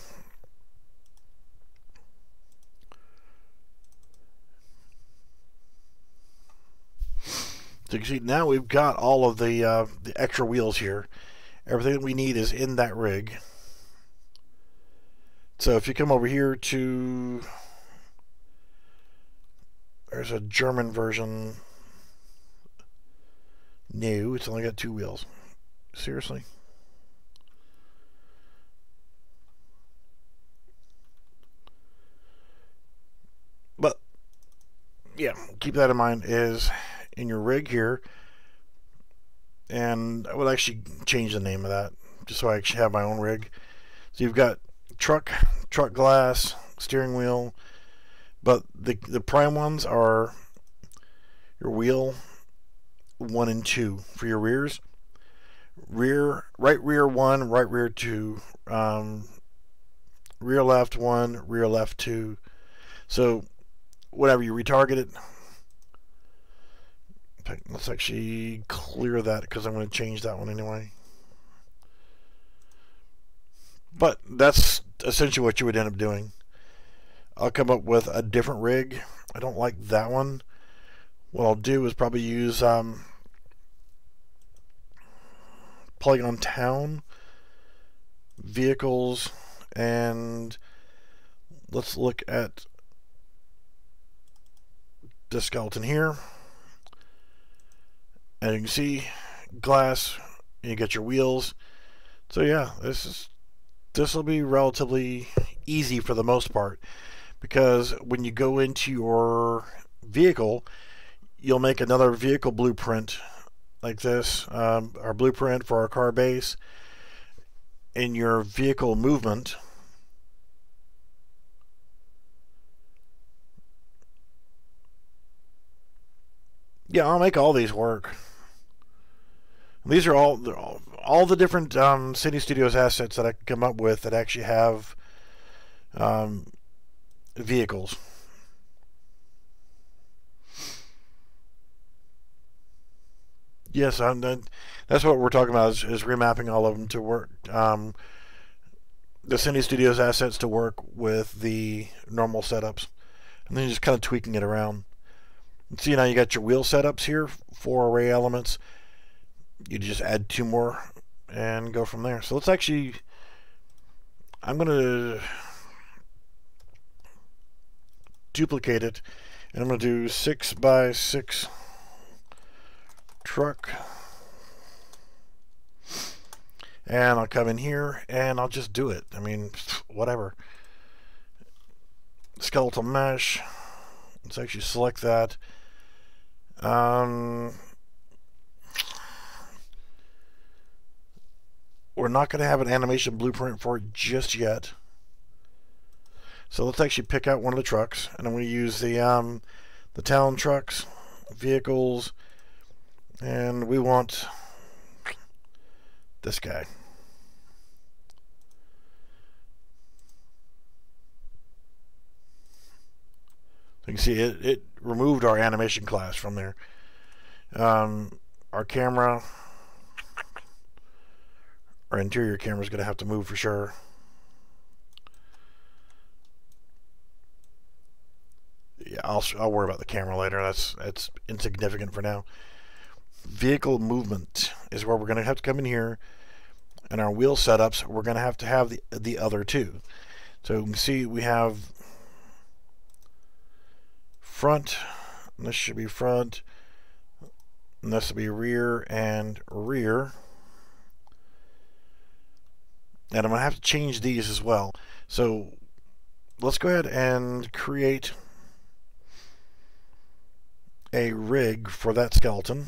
So you can see now we've got all of the extra wheels here. Everything that we need is in that rig. So if you come over here to, there's a German version. No, it's only got 2 wheels. Seriously? But yeah, keep that in mind, is in your rig here, and I would actually change the name of that just so I actually have my own rig. So you've got truck glass, steering wheel, but the prime ones are your wheel 1 and 2 for your rears. Right rear 1, right rear 2, rear left 1, rear left 2. So whatever you retarget it. Let's actually clear that because I'm going to change that one anyway. But that's essentially what you would end up doing. I'll come up with a different rig. I don't like that one. What I'll do is probably use Polygon Town, vehicles, and let's look at the skeleton here. And you can see glass, and you get your wheels. So yeah, this will be relatively easy for the most part, because when you go into your vehicle, you'll make another vehicle blueprint like this, our blueprint for our car base. In your vehicle movement, yeah, I'll make all these work. These are all the different City Studios assets that I can come up with that actually have vehicles. Yes, that's what we're talking about, is remapping all of them to work. The City Studios assets to work with the normal setups, and then just kind of tweaking it around. See, now you got your wheel setups here, 4 array elements. You just add 2 more and go from there. So let's actually, I'm going to duplicate it, and I'm going to do 6x6 truck, and I'll come in here and I'll just do it. I mean, whatever. Skeletal mesh, let's actually select that. We're not going to have an animation blueprint for it just yet. So let's actually pick out one of the trucks, and I'm going to use the town trucks, vehicles, and we want this guy. You can see it removed our animation class from there. Our camera, our interior camera is going to have to move for sure. Yeah, I'll worry about the camera later. That's insignificant for now. Vehicle movement is where we're going to have to come in here, and our wheel setups, we're going to have the other 2. So you can see we have front, and this should be front, and this will be rear and rear. And I'm going to have to change these as well. So let's go ahead and create a rig for that skeleton.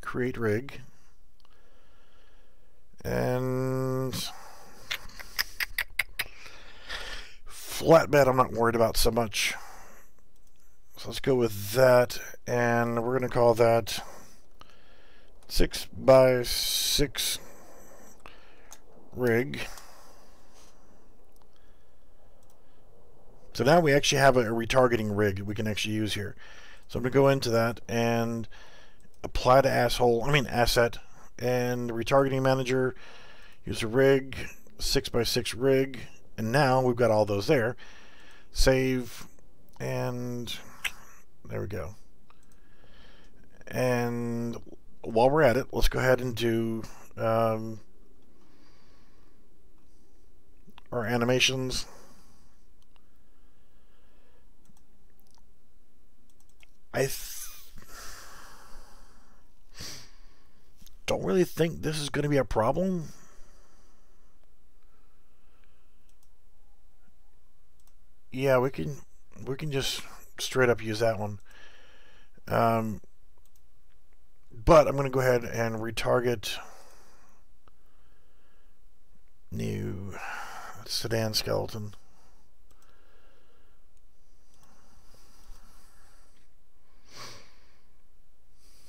Create rig. And flatbed I'm not worried about so much. So let's go with that, and we're going to call that 6x6 rig. So now we actually have a retargeting rig we can actually use here. So I'm going to go into that and apply to asset, and the retargeting manager, use a rig, 6x6 rig, and now we've got all those there. Save, and there we go. And while we're at it, let's go ahead and do our animations. I don't really think this is going to be a problem. Yeah, we can just straight up use that one. But I'm going to go ahead and retarget new sedan skeleton.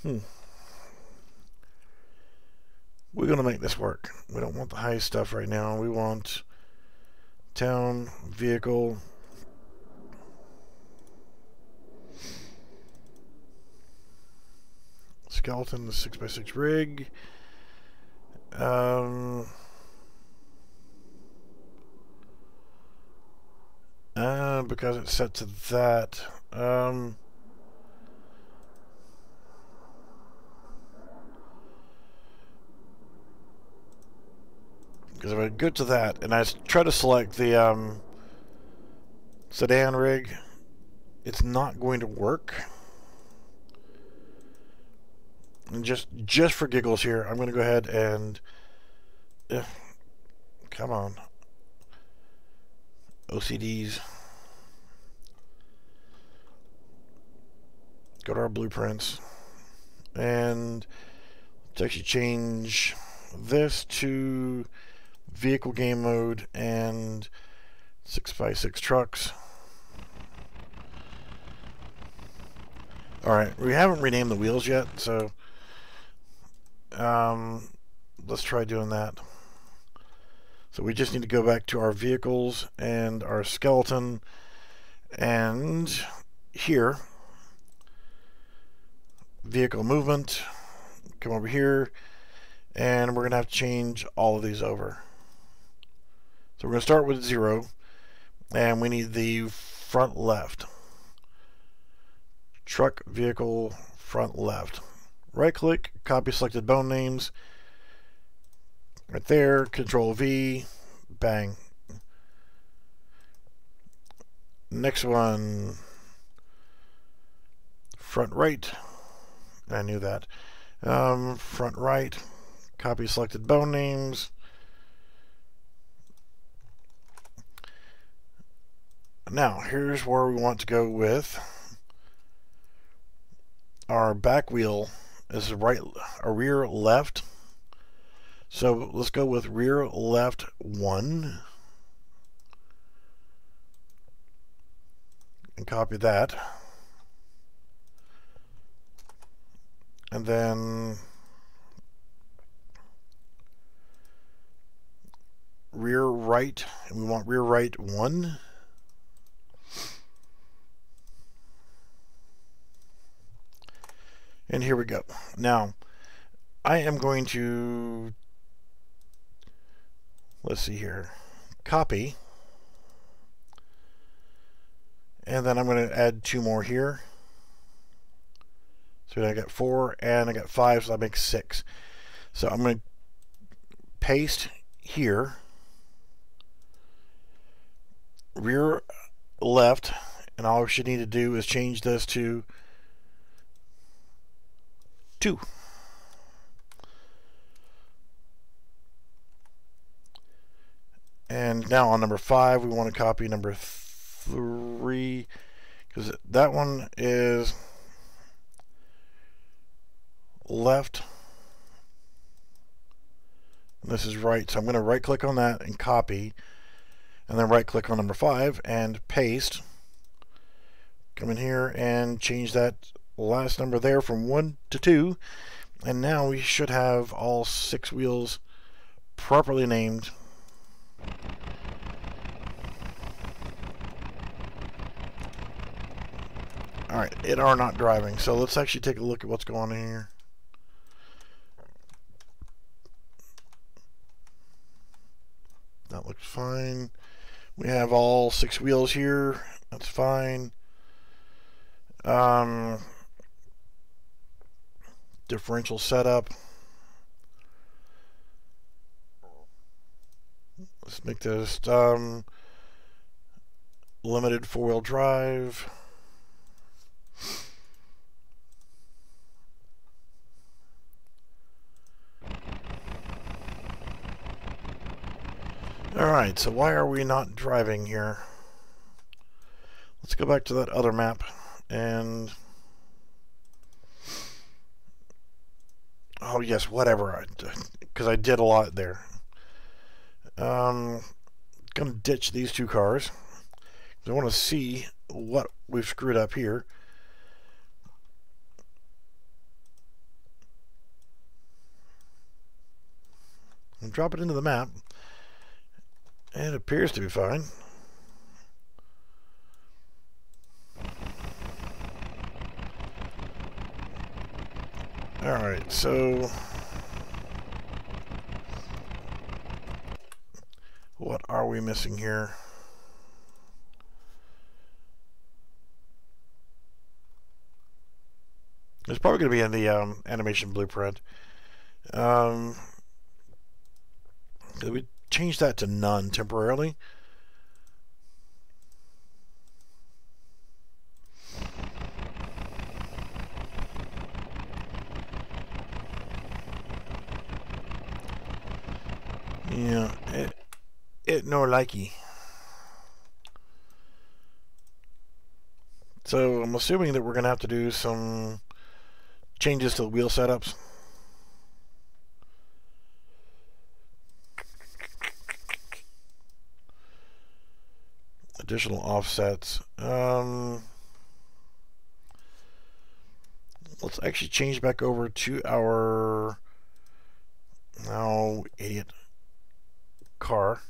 We're going to make this work. We don't want the high stuff right now. We want town, vehicle, skeleton, the 6x6 rig. Because it's set to that. Because if I go to that and I try to select the sedan rig, it's not going to work. And just for giggles here, I'm going to go ahead and come on, OCDs. Go to our blueprints, and let's actually change this to vehicle game mode and 6x6 trucks. Alright, we haven't renamed the wheels yet, so let's try doing that. So we just need to go back to our vehicles and our skeleton, and here, vehicle movement, come over here, and we're going to have to change all of these over. So we're going to start with 0, and we need the front left. Truck, vehicle, front left. Right click, copy selected bone names. Right there, Control V, bang. Next one, front right. I knew that. Front right, copy selected bone names. Now, here's where we want to go with our back wheel. Is a rear left. So let's go with rear left 1 and copy that. And then rear right, and we want rear right 1. And here we go. Now, I am going to, let's see here, copy, and then I'm going to add 2 more here. So I got 4 and I got 5, so that makes 6. So I'm going to paste here, rear left, and all we should need to do is change this to 2. And now on number 5, we want to copy number 3, because that one is left. And this is right. So I'm going to right click on that and copy, and then right click on number 5 and paste. Come in here and change that last number there from 1 to 2. And now we should have all 6 wheels properly named. Alright, it are not driving. So let's actually take a look at what's going on here. That looks fine. We have all 6 wheels here. That's fine. Differential setup. Let's make this limited 4-wheel drive. Alright, so why are we not driving here? Let's go back to that other map and... Oh yes, whatever, because I did a lot there. Gonna ditch these 2 cars. I want to see what we've screwed up here. And drop it into the map. And it appears to be fine. Alright, so what are we missing here? It's probably going to be in the animation blueprint. We change that to none temporarily. Yeah, it no likey. So I'm assuming that we're going to have to do some changes to the wheel setups. Additional offsets. Let's actually change back over to our idiot car.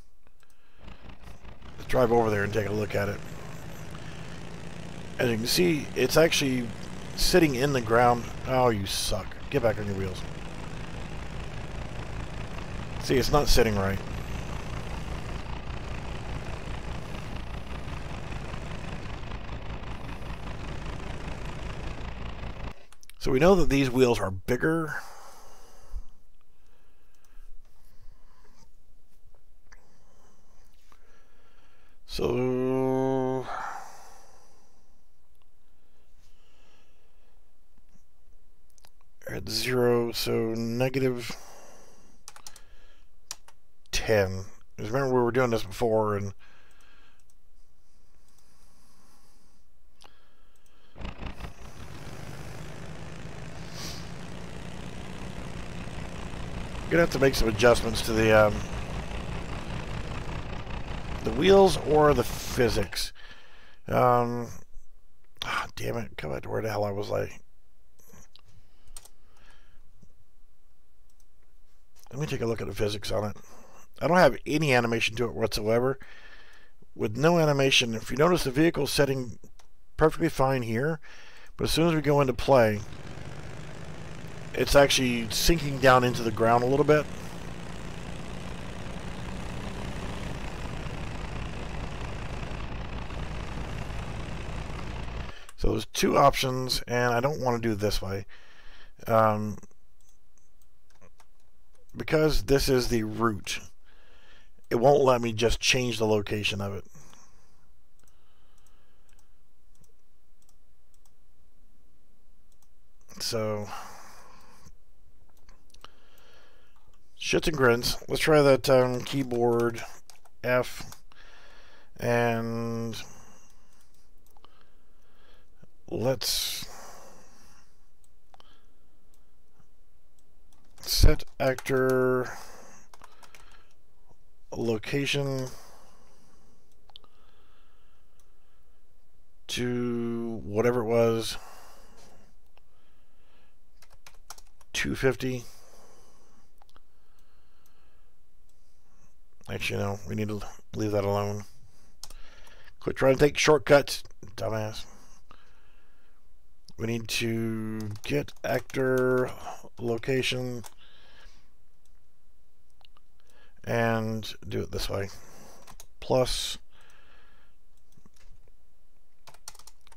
Let's drive over there and take a look at it. As you can see, it's actually sitting in the ground. Oh, you suck. Get back on your wheels. See, it's not sitting right. So we know that these wheels are bigger. So at 0, so negative 10. Because remember we were doing this before and gonna have to make some adjustments to the wheels or the physics. Damn it! Come back to where the hell I was like. Let me take a look at the physics on it. I don't have any animation to it whatsoever. With no animation, if you notice the vehicle's setting perfectly fine here, but as soon as we go into play, it's actually sinking down into the ground a little bit. So there's 2 options, and I don't want to do it this way. Because this is the route, it won't let me just change the location of it. So, shits and grins. Let's try that keyboard F and let's set actor location to whatever it was, 250. Actually, no, we need to leave that alone. Quit trying to take shortcuts, dumbass. We need to get actor location and do it this way. Plus,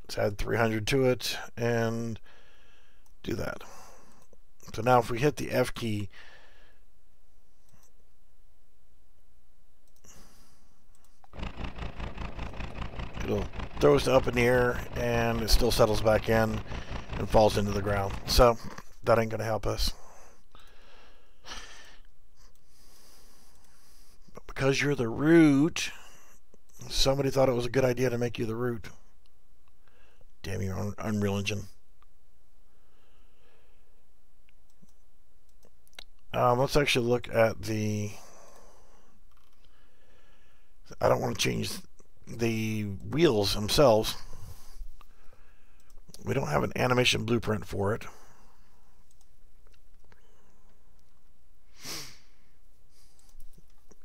let's add 300 to it and do that. So now if we hit the F key, it'll throw us up in the air and it still settles back in and falls into the ground. So that ain't gonna help us. But because you're the root, somebody thought it was a good idea to make you the root. Damn you, Unreal Engine. Let's actually look at the... I don't want to change the wheels themselves. We don't have an animation blueprint for it.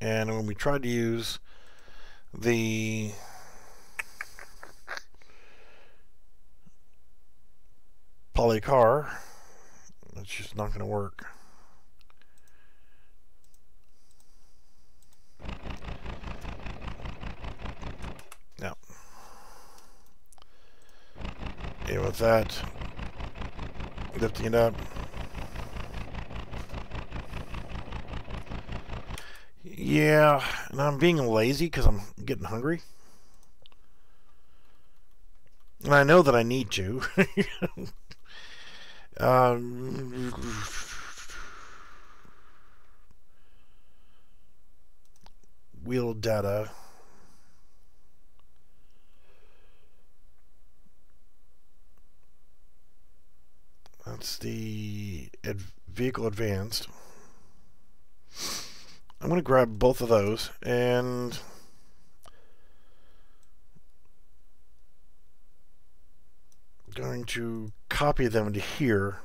And when we tried to use the polycar, it's just not going to work. Now, and with that, lifting it up. Yeah, and I'm being lazy because I'm getting hungry. And I know that I need to. Wheel data. That's the vehicle advanced. I'm going to grab both of those and going to copy them to here.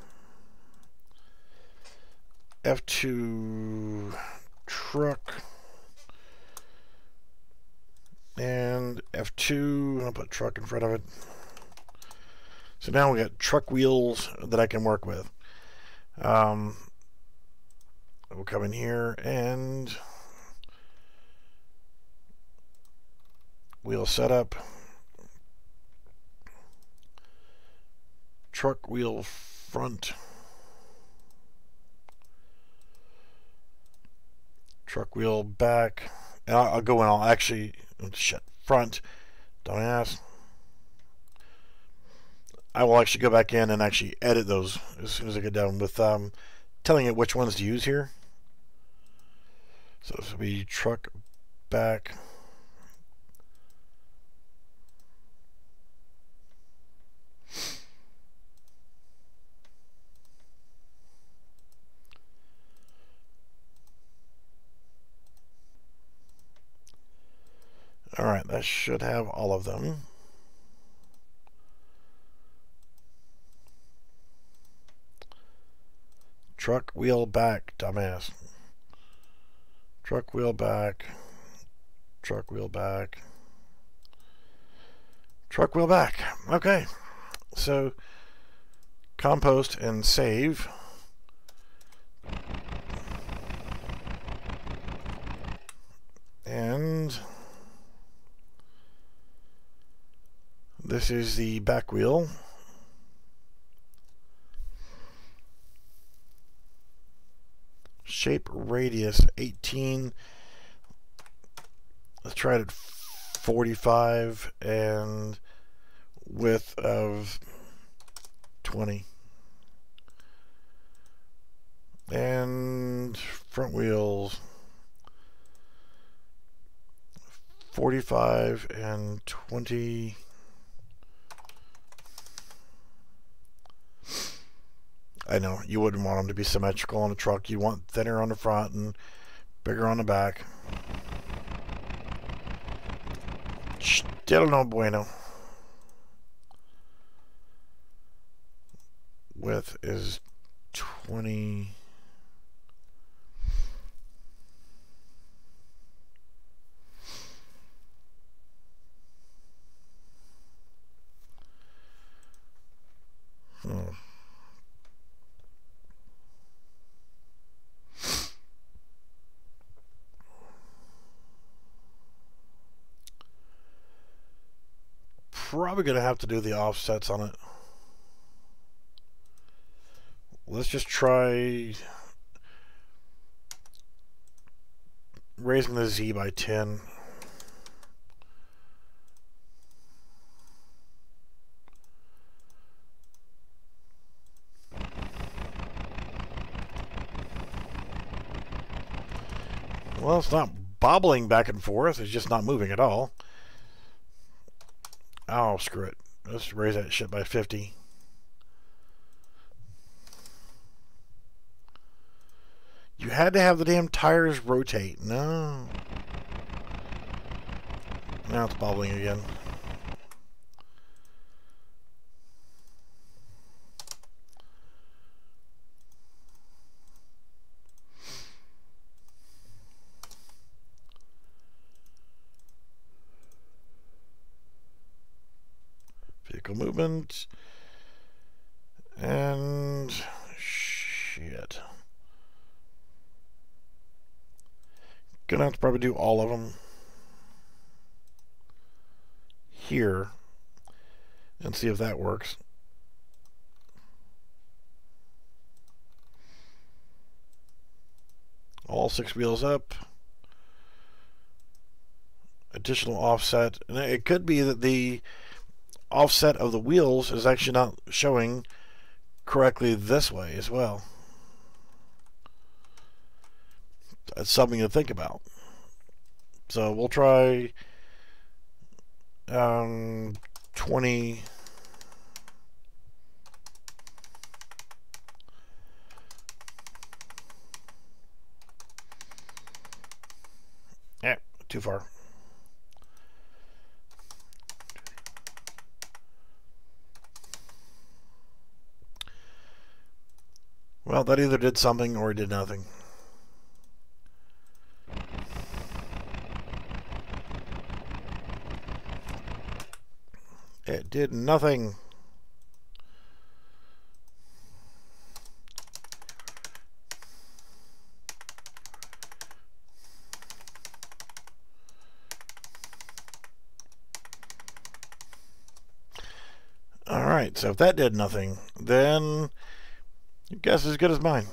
F2 truck and F2. I'll put truck in front of it. So now we got truck wheels that I can work with. We'll come in here and wheel setup. Truck wheel front. Truck wheel back. And I'll go in, I'll actually, front. Don't ask. I will actually go back in and actually edit those as soon as I get done with telling it which ones to use here. So this will be truck back. All right, that should have all of them. Truck wheel back, dumbass. Truck wheel back. Truck wheel back. Truck wheel back. Okay. So compost and save. And this is the back wheel. Shape radius 18. Let's try it at 45 and width of 20. And front wheels 45 and 20. I know, you wouldn't want them to be symmetrical on a truck. You want thinner on the front and bigger on the back. Still no bueno. width is 20. Probably going to have to do the offsets on it. Let's just try raising the Z by 10. Well, it's not bobbling back and forth. It's just not moving at all. Oh, screw it. Let's raise that shit by 50. You had to have the damn tires rotate. No. Now it's bobbling again. Vehicle movement. And shit. Gonna have to probably do all of them here and see if that works. All 6 wheels up. Additional offset. And it could be that the offset of the wheels is actually not showing correctly this way as well. That's something to think about. So we'll try 20. Yeah, too far. Well, that either did something or it did nothing. It did nothing. All right, so if that did nothing, then your guess is as good as mine.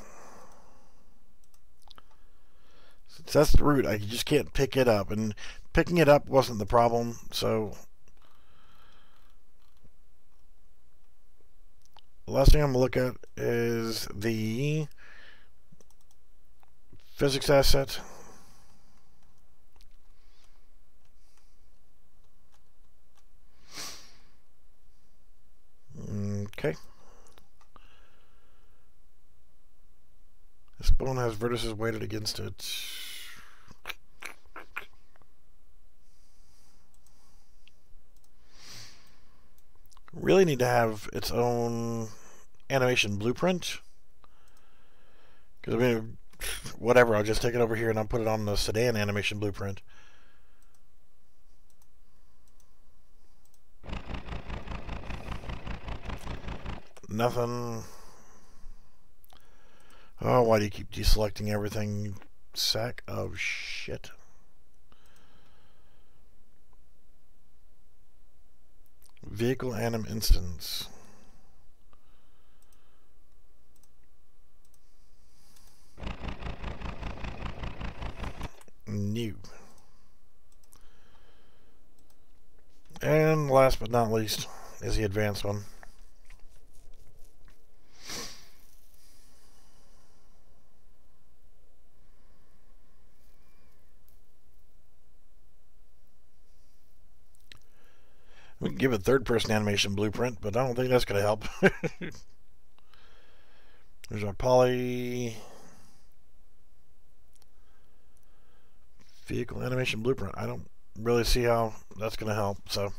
Since that's the root, I just can't pick it up, and picking it up wasn't the problem, so the last thing I'm going to look at is the physics asset. Okay. This bone has vertices weighted against it. Really need to have its own animation blueprint. Because I mean, whatever, I'll just take it over here and I'll put it on the sedan animation blueprint. Nothing. Oh, why do you keep deselecting everything, you sack of shit? Vehicle anim instance. New. And last but not least is the advanced one. We can give it third-person animation blueprint, but I don't think that's going to help. There's our poly vehicle animation blueprint. I don't really see how that's going to help. So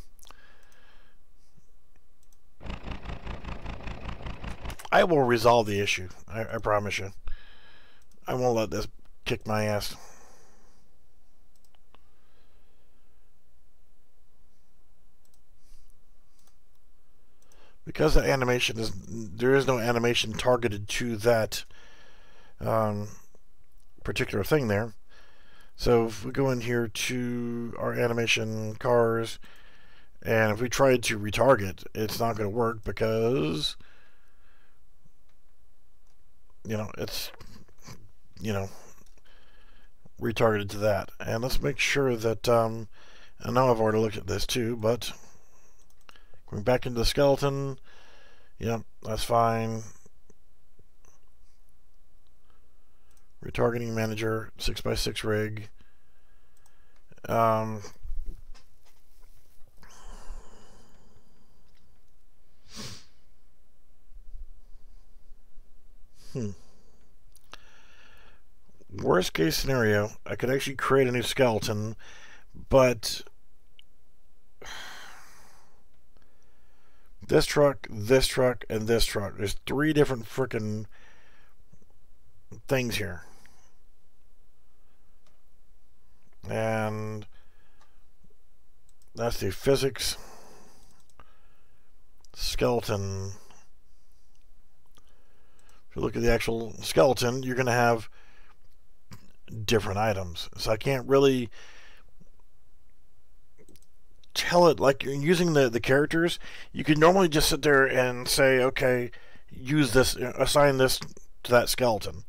I will resolve the issue. I promise you. I won't let this kick my ass. Because the animation is, there is no animation targeted to that particular thing there. So if we go in here to our animation cars, and if we tried to retarget, it's not going to work because, it's, retargeted to that. And let's make sure that, I know I've already looked at this too, but going back into the skeleton, yep, that's fine. Retargeting manager, 6x6 rig. Worst case scenario, I could actually create a new skeleton, but this truck, and this truck, there's 3 different frickin' things here. And that's the physics skeleton. If you look at the actual skeleton, you're going to have different items. So I can't really tell it like you're using the characters. You could normally just sit there and say, okay, use this, assign this to that skeleton.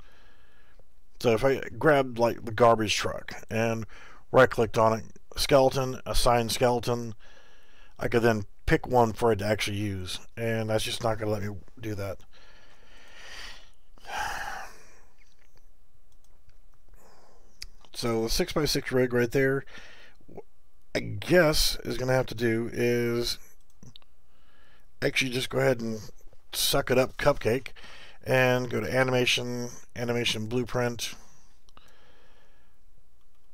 So if I grabbed like the garbage truck and right clicked on it, skeleton, assign skeleton, I could then pick one for it to actually use, and that's just not going to let me do that. So the 6x6 rig right there, I guess is going to have to do is actually just go ahead and suck it up, cupcake, and go to animation blueprint,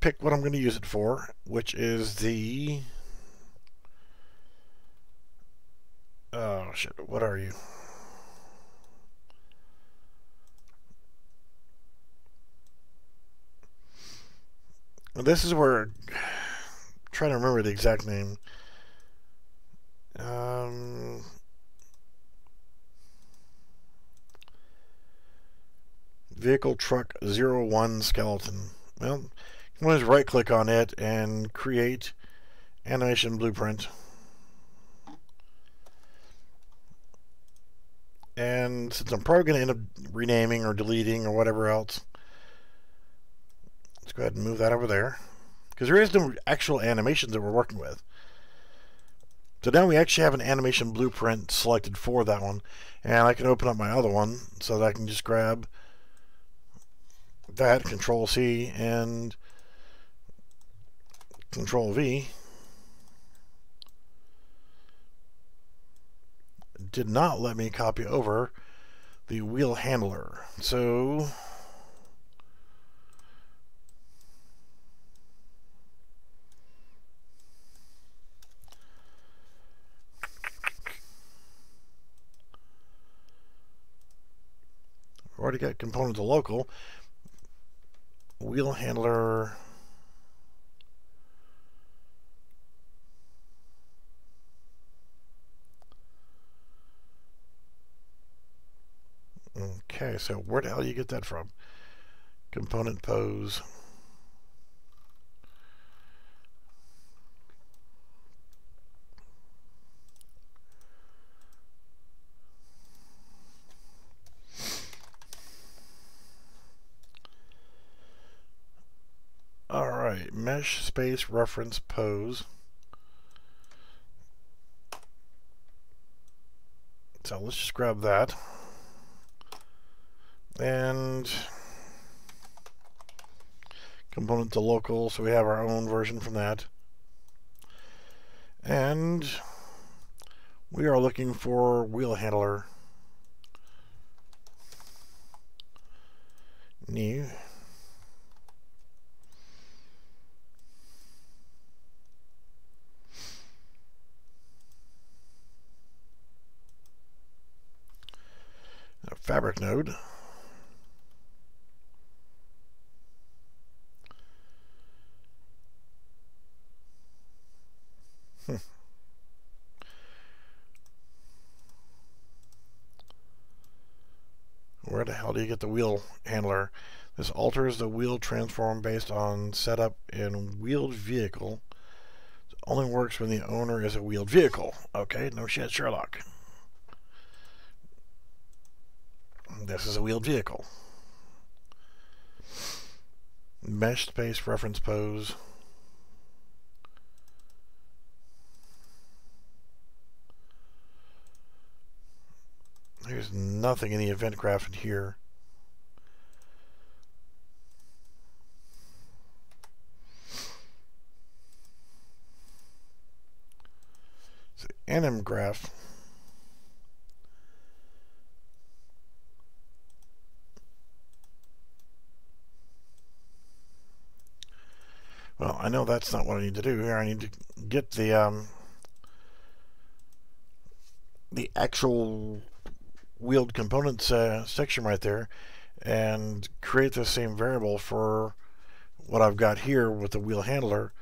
pick what I'm going to use it for, which is the, oh shit, what are you? This is where I'm trying to remember the exact name. Vehicle truck 01 skeleton. Well, you want to right click on it and create animation blueprint. And since I'm probably going to end up renaming or deleting or whatever else, let's go ahead and move that over there, because there is no actual animations that we're working with. So now we actually have an animation blueprint selected for that one, and I can open up my other one so that I can just grab that, Control C and Control V. Did not let me copy over the wheel handler. So I've already got components of local. Wheel handler. Okay, so where the hell do you get that from? Component pose. Alright, mesh space reference pose. So let's just grab that. And component to local, so we have our own version from that. And we are looking for wheel handler. New. fabric node. Where the hell do you get the wheel handler? This alters the wheel transform based on setup in wheeled vehicle. It only works when the owner is a wheeled vehicle. Okay, no shit, Sherlock. This is a wheeled vehicle. Mesh space reference pose. There's nothing in the event graph in here. So anim graph. Well, I know that's not what I need to do here. I need to get the actual wheeled components section right there and create the same variable for what I've got here with the wheel handler.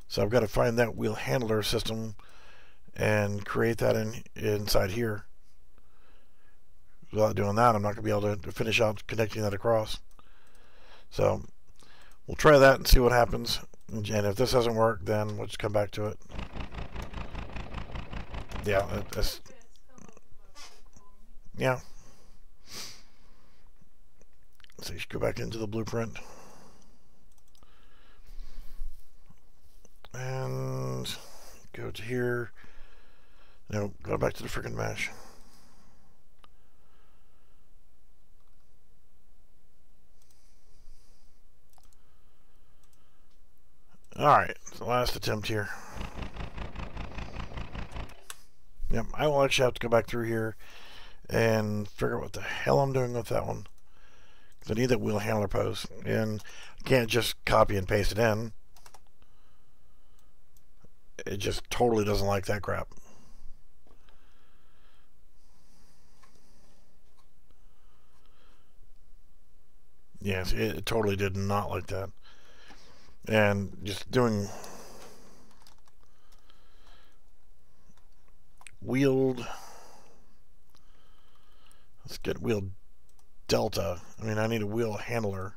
So I've got to find that wheel handler system and create that inside here. Without doing that, I'm not going to be able to finish out connecting that across. So we'll try that and see what happens. And if this doesn't work, then we'll just come back to it. Yeah, that's... Yeah. So you should go back into the blueprint. And go to here. No, go back to the freaking mesh. Alright, the last attempt here. Yep, I will actually have to go back through here and figure out what the hell I'm doing with that one. Because I need that wheel handler pose. And I can't just copy and paste it in. It just totally doesn't like that crap. Yes, it totally did not like that. And just doing wheeled, let's get wheeled delta. I mean, I need a wheel handler.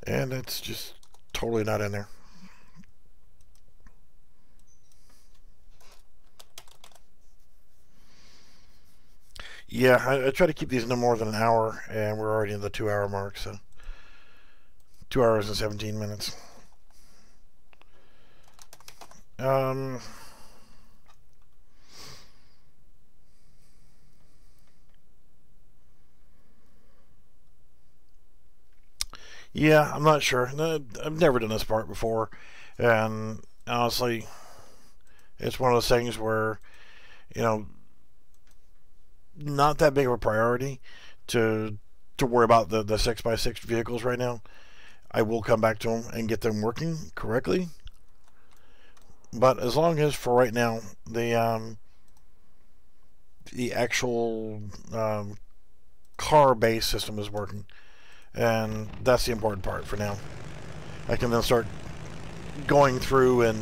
And it's just totally not in there. Yeah, I try to keep these no more than an hour, and we're already in the 2-hour mark, so 2 hours and 17 minutes. Yeah, I'm not sure. I've never done this part before, and honestly, it's one of those things where, you know, not that big of a priority to worry about the 6x6 vehicles right now. I will come back to them and get them working correctly. But as long as for right now the actual car base system is working, and that's the important part for now. I can then start going through and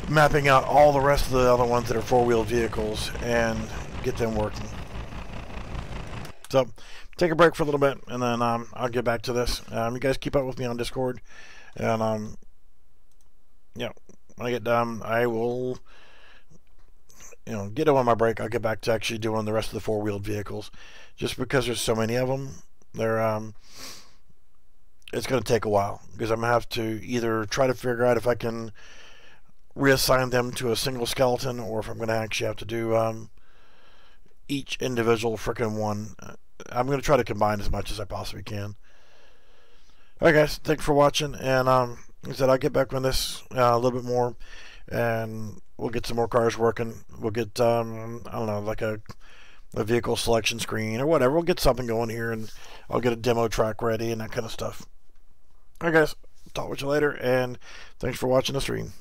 mapping out all the rest of the other ones that are four-wheeled vehicles and get them working. So take a break for a little bit, and then I'll get back to this. You guys keep up with me on Discord, and yeah, when I get done, I will, you know, get on my break. I'll get back to actually doing the rest of the four-wheeled vehicles, just because there's so many of them. They're it's going to take a while, because I'm going to have to either try to figure out if I can reassign them to a single skeleton, or if I'm going to actually have to do each individual frickin' one. I'm going to try to combine as much as I possibly can. Alright guys, thanks for watching, and like I said, I'll get back on this a little bit more, and we'll get some more cars working. We'll get, I don't know, like a vehicle selection screen or whatever. We'll get something going here, and I'll get a demo track ready and that kind of stuff. Alright guys, talk with you later, and thanks for watching the stream.